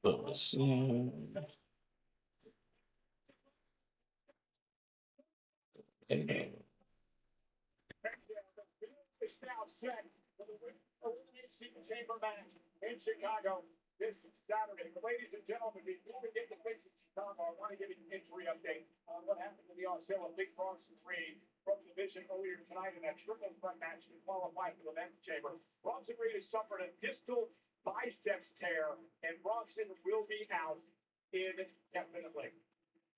[SPEAKER 1] Let's see.
[SPEAKER 2] Is now set for the Elimination Chamber match in Chicago this Saturday. But ladies and gentlemen, before we get to face in Chicago, I want to give you an injury update on what happened to the Australia Big Bronson Reed from the division earlier tonight in that triple threat match to qualify for the men's chamber. Bronson Reed has suffered a distal biceps tear, and Bronson will be out indefinitely.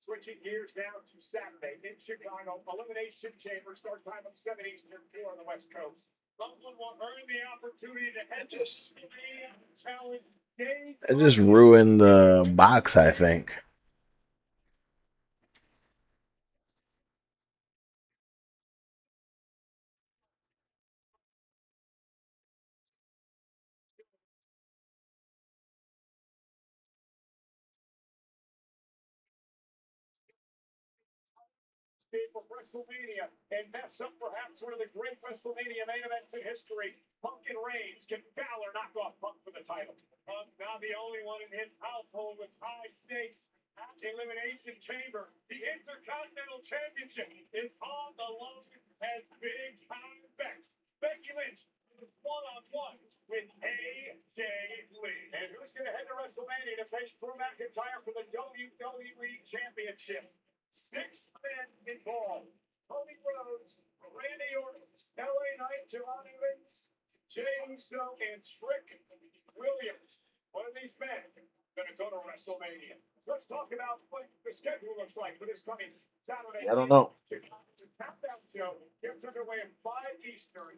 [SPEAKER 2] Switching gears now to Saturday in Chicago, Elimination Chamber, start time of 7 Eastern, 4 on the West Coast. Someone will earn the opportunity to head to the challenge.
[SPEAKER 1] It just ruined the box, I think.
[SPEAKER 2] For WrestleMania and mess up perhaps one of the great WrestleMania main events in history. Punk and Reigns. Can Balor knock off Punk for the title? Punk not the only one in his household with high stakes at the Elimination Chamber. The Intercontinental Championship is on the line as big time bets. Becky Lynch one-on-one with AJ Lee. And who's going to head to WrestleMania to face Drew McIntyre for the WWE Championship? 6 men involved. Cody Rhodes, Randy Orton, LA Knight, John Evans, Jey Uso, and Trick Williams. One of these men going to go to WrestleMania. Let's talk about what the schedule looks like for this coming Saturday.
[SPEAKER 1] I don't know.
[SPEAKER 2] The Countdown Show gets underway at 5 Eastern.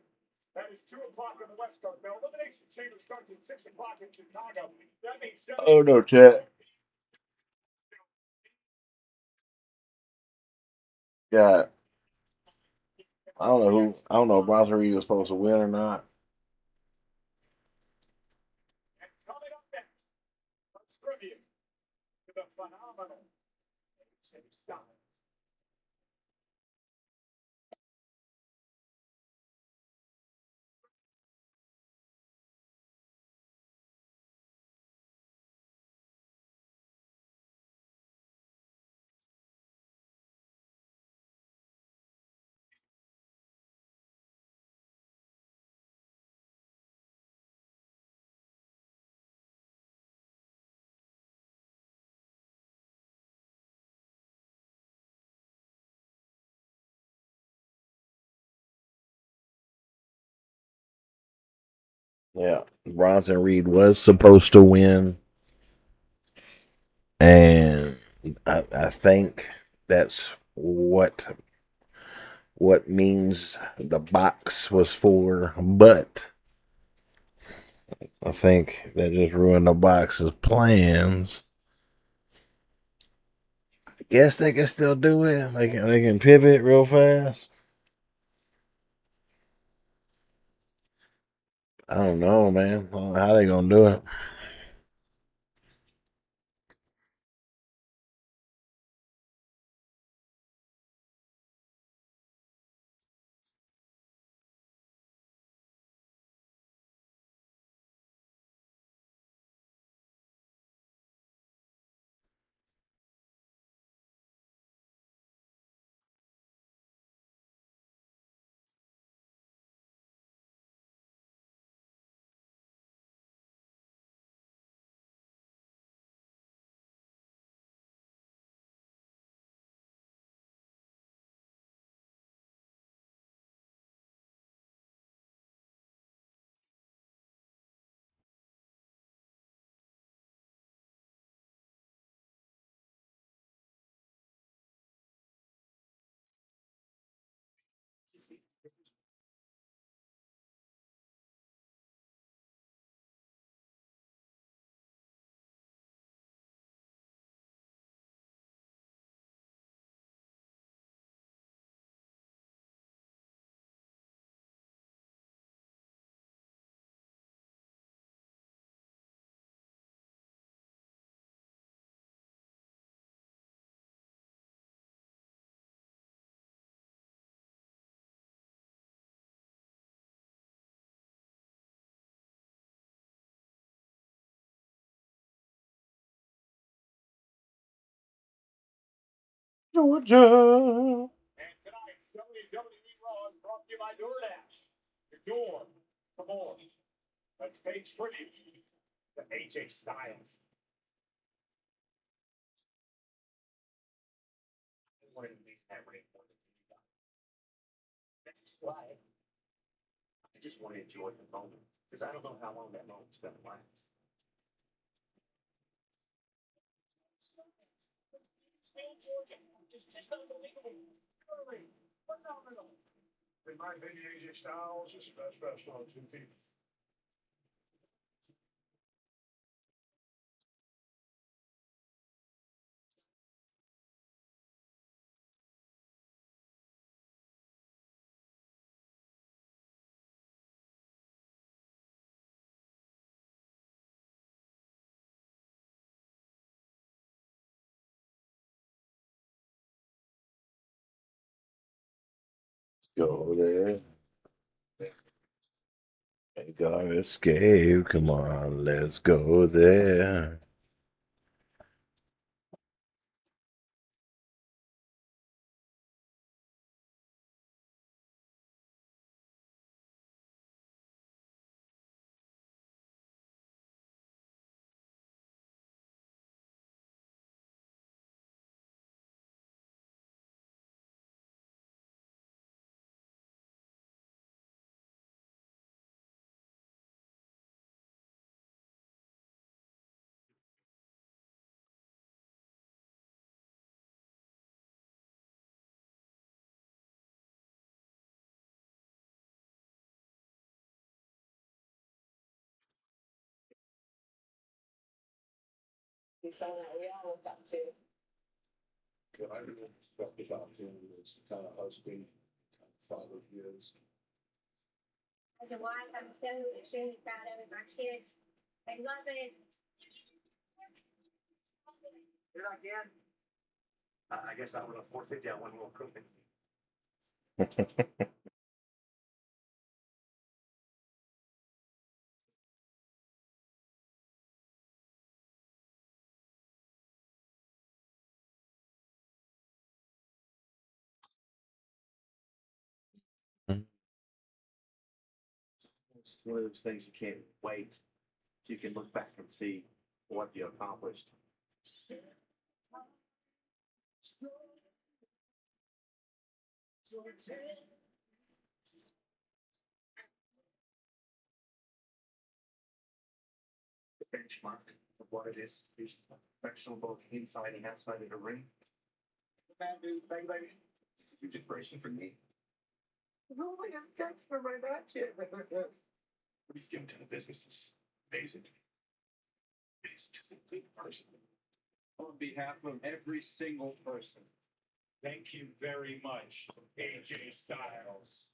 [SPEAKER 2] That is 2 o'clock on the West Coast. Now, Elimination Chamber starts at 6 o'clock in Chicago. That means 7
[SPEAKER 1] Oh no, chat. Yeah, I don't know who. I don't know if Bronson Reed was supposed to win or not.
[SPEAKER 2] And coming up next, let's tribute to the phenomenal AJ Styles.
[SPEAKER 1] Yeah, Bronson Reed was supposed to win, and I think that's what means the box was for. But I think that just ruined the box's plans. I guess they can still do it. They can pivot real fast. I don't know, man. I don't know how they gonna do it. Georgia.
[SPEAKER 2] And tonight's WWE Raw is brought to you by DoorDash. Your door, come on. Let's pay tribute to AJ Styles.
[SPEAKER 4] I wanted to make that ring more than anybody. That's why I just want to enjoy the moment because I don't know how long that moment's going to last.
[SPEAKER 2] It's just unbelievable. Curly, phenomenal. In my opinion, AJ Styles is the best wrestler on 2 feet.
[SPEAKER 1] Go there. Ain't gonna escape. Come on, let's go there.
[SPEAKER 7] What I really respect about him is the kind of husband, kind of father he is.
[SPEAKER 5] As a wife, I'm so extremely proud of my kids. They love it.
[SPEAKER 4] You're not again? I guess I went on 450. I went a little crooked. It's one of those things you can't wait so you can look back and see what you accomplished. The benchmark of what it is to be professional both inside and outside of the ring. That new thing, baby. It's a huge inspiration for me.
[SPEAKER 7] No, I got a text for my match yet. What he's given to the business is amazing. He's just a good person.
[SPEAKER 2] On behalf of every single person, thank you very much, AJ Styles.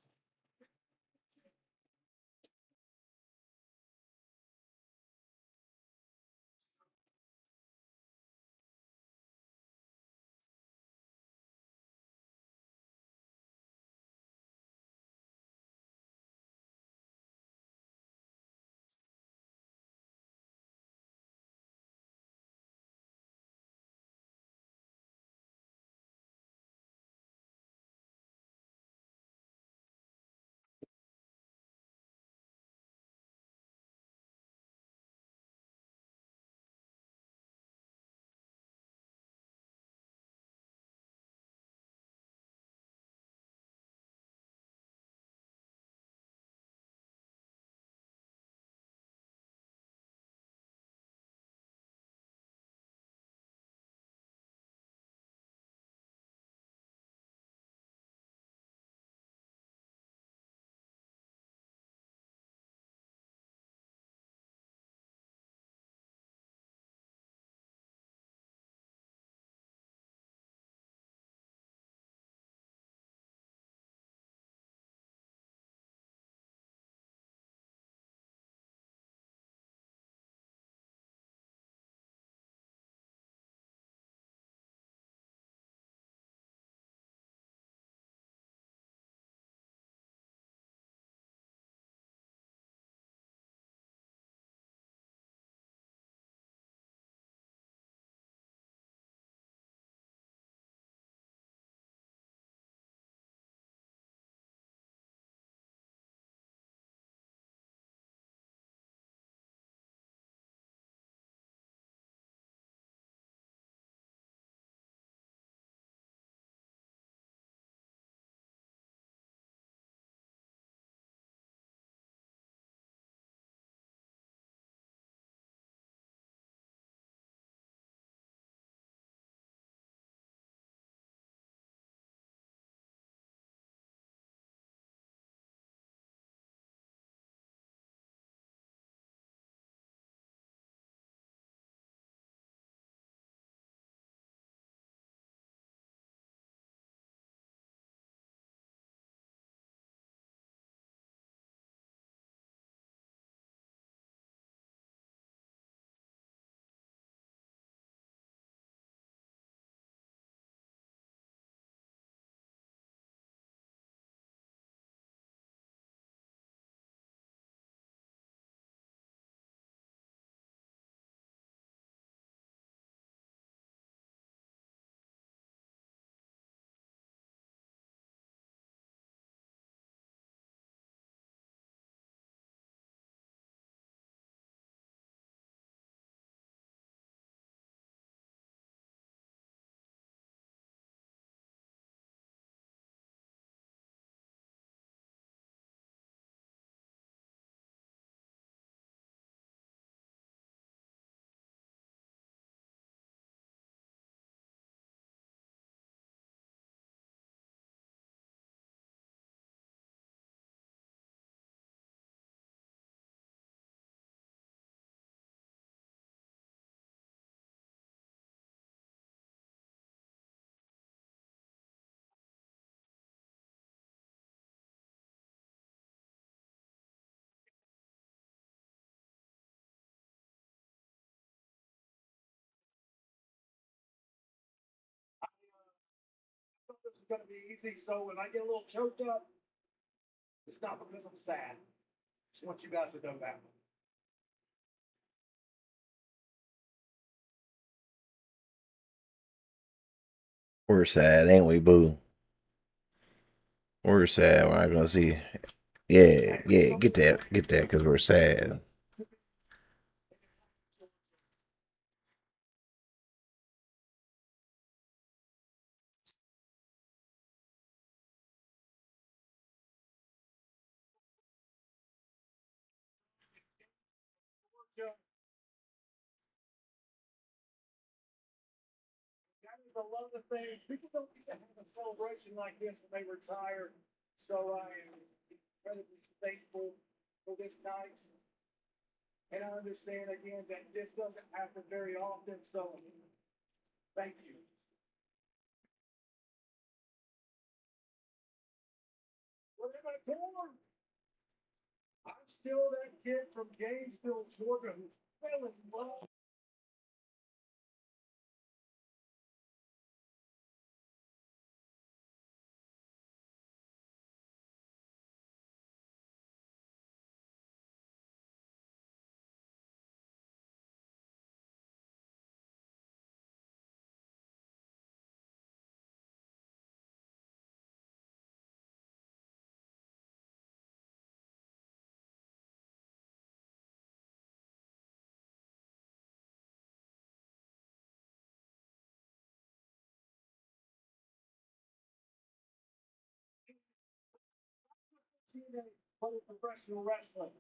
[SPEAKER 7] is going to be easy. So when I get a little choked up, it's not because I'm sad. Just want you guys to know that.
[SPEAKER 1] We're sad, ain't we, boo? We're sad. We're not gonna see. Yeah, yeah. Get that, because we're sad.
[SPEAKER 7] That is a lot of things. People don't get to have a celebration like this when they retire. So I am incredibly thankful for this night. And I understand again that this doesn't happen very often. So thank you. What am I doing? I'm still that kid from Gainesville, Georgia, who fell in love. TNA, professional wrestling.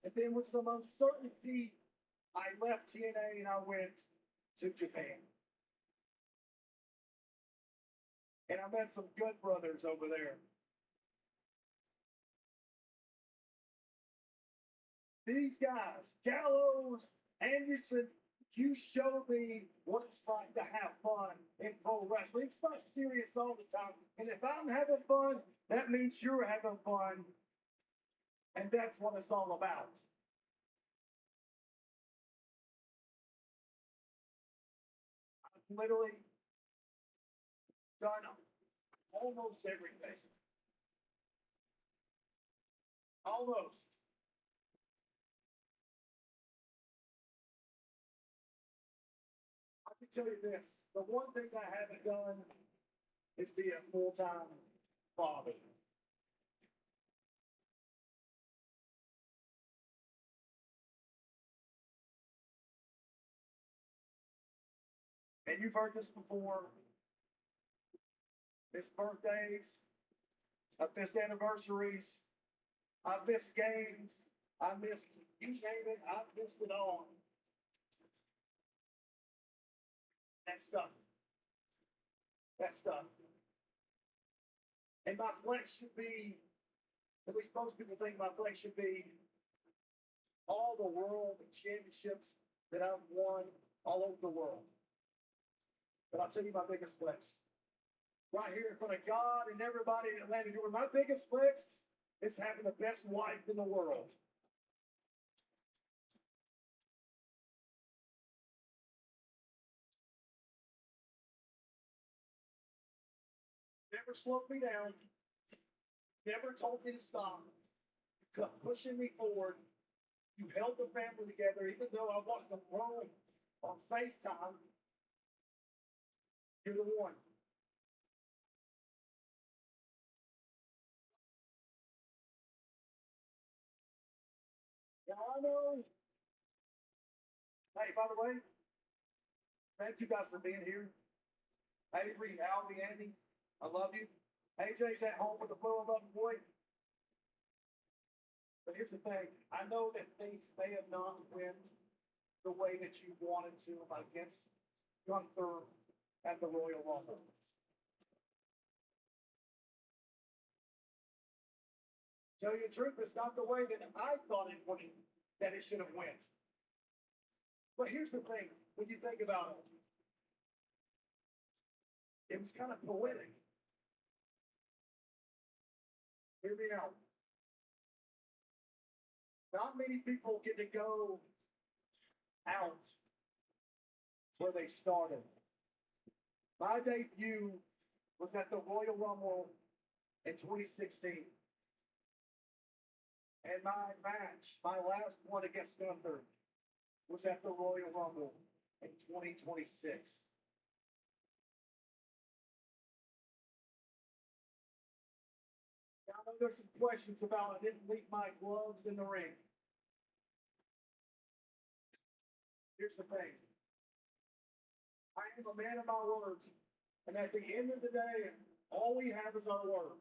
[SPEAKER 7] And then with some uncertainty, I left TNA and I went to Japan. And I met some good brothers over there. These guys, Gallows, Anderson, you show me what it's like to have fun in pro wrestling. It's not serious all the time. And if I'm having fun, that means you're having fun. And that's what it's all about. I've literally done almost everything. Almost. I can tell you this, the one thing I haven't done is be a full-time father. And you've heard this before. Missed birthdays, I've missed anniversaries, I've missed games, I missed, you name it, I've missed it all. That's tough. That's tough. And my flex should be, at least most people think my flex should be all the world championships that I've won all over the world. But I'll tell you my biggest flex. Right here in front of God and everybody in Atlanta, Georgia, my biggest flex is having the best wife in the world. Never slowed me down. Never told me to stop. You kept pushing me forward. You held the family together, even though I watched them grow on FaceTime. You're the one. Now I know. Hey, by the way, thank you guys for being here. Hey, Reed, Albie, Andy, I love you. AJ's at home with the full love boy. But here's the thing, I know that things may have not went the way that you wanted to against Gunther at the Royal Rumble. Tell you the truth, it's not the way that I thought it would, that it should have went. But here's the thing, when you think about it, it was kind of poetic. Hear me out. Not many people get to go out where they started. My debut
[SPEAKER 2] was at the Royal Rumble in 2016. And my match, my last one against Gunther, was at the Royal Rumble in 2026. Now, I know there's some questions about I didn't leave my gloves in the ring. Here's the thing. I am a man of my word. And at the end of the day, all we have is our word.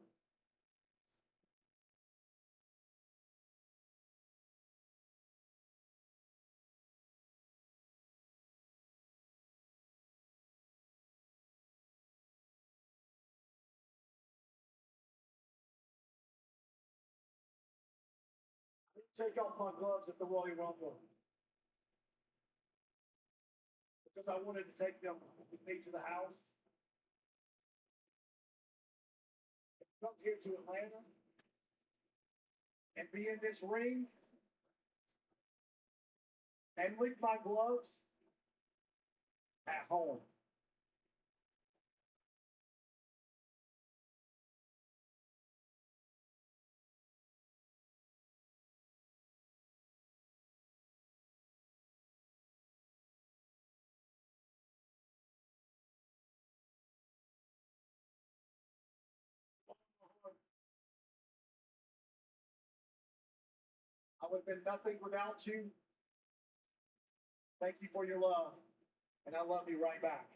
[SPEAKER 2] Take off my gloves at the Royal Rumble because I wanted to take them with me to the house. Come here to Atlanta and be in this ring and leave my gloves at home. I would have been nothing without you. Thank you for your love, and I love you right back.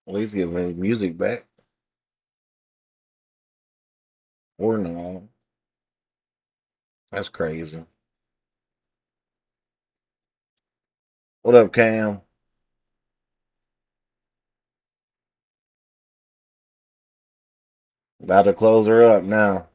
[SPEAKER 1] At least give me music back. Or no. That's crazy. What up, Cam? About to close her up now.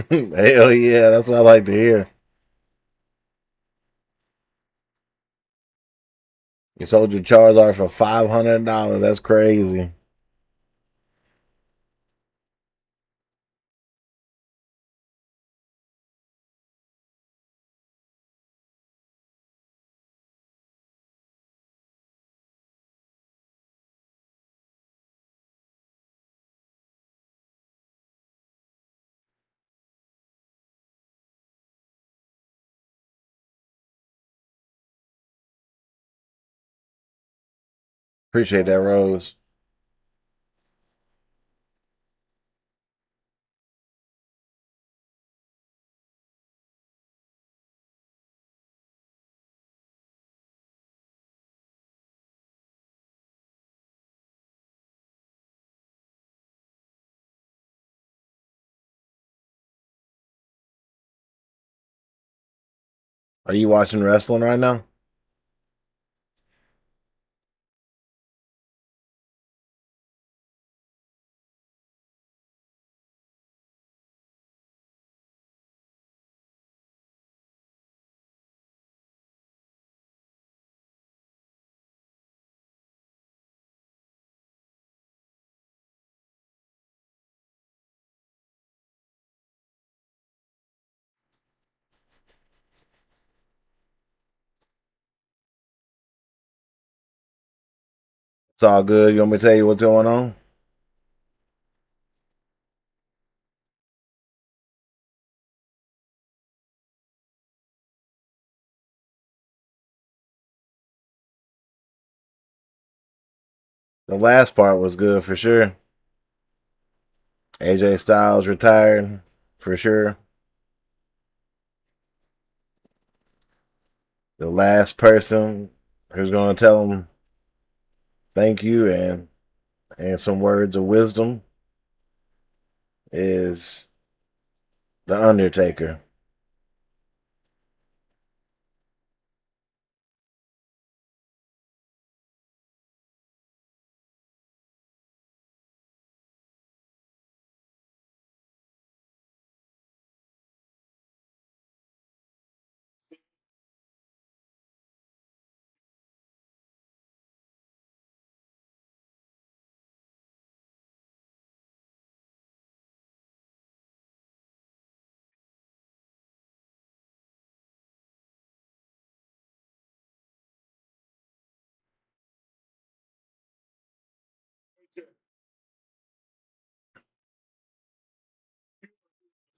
[SPEAKER 1] Hell yeah, that's what I like to hear. You sold your Charizard for $500. That's crazy. Appreciate that, Rose. Are you watching wrestling right now? It's all good. You want me to tell you what's going on? The last part was good for sure. AJ Styles retired for sure. The last person who's going to tell him thank you and some words of wisdom is the Undertaker.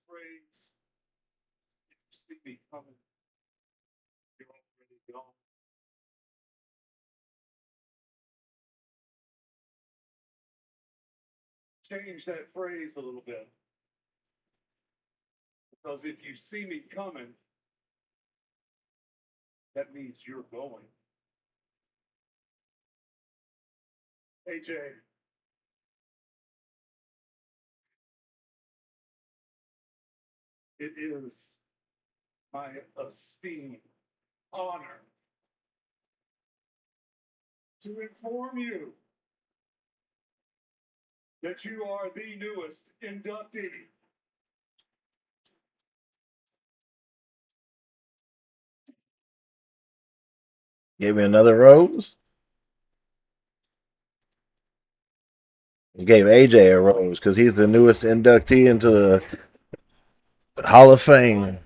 [SPEAKER 2] Phrase, if you see me coming, you're already gone. Change that phrase a little bit. Because if you see me coming, that means you're going. AJ, it is my esteemed honor to inform you that you are the newest inductee.
[SPEAKER 1] Gave me another rose. You gave AJ a rose because he's the newest inductee into the Hall of Fame.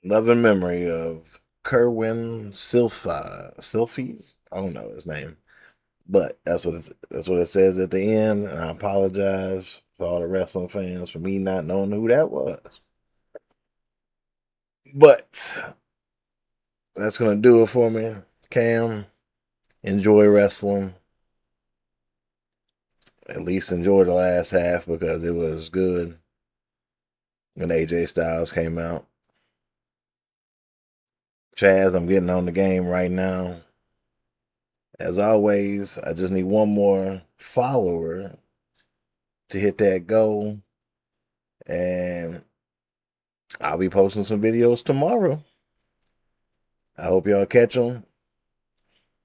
[SPEAKER 1] Loving memory of Kerwin Silfies. I don't know his name, but that's what it says at the end. And I apologize for all the wrestling fans for me not knowing who that was. But that's gonna do it for me. Cam, enjoy wrestling. At least enjoy the last half because it was good when AJ Styles came out. Chaz, I'm getting on the game right now. As always, I just need one more follower to hit that goal. And I'll be posting some videos tomorrow. I hope y'all catch them.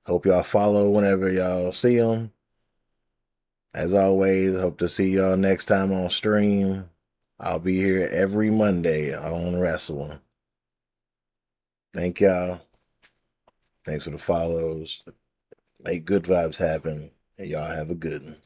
[SPEAKER 1] Hope y'all follow whenever y'all see them. As always, hope to see y'all next time on stream. I'll be here every Monday on wrestling. Thank y'all. Thanks for the follows. Make good vibes happen. And y'all have a good one.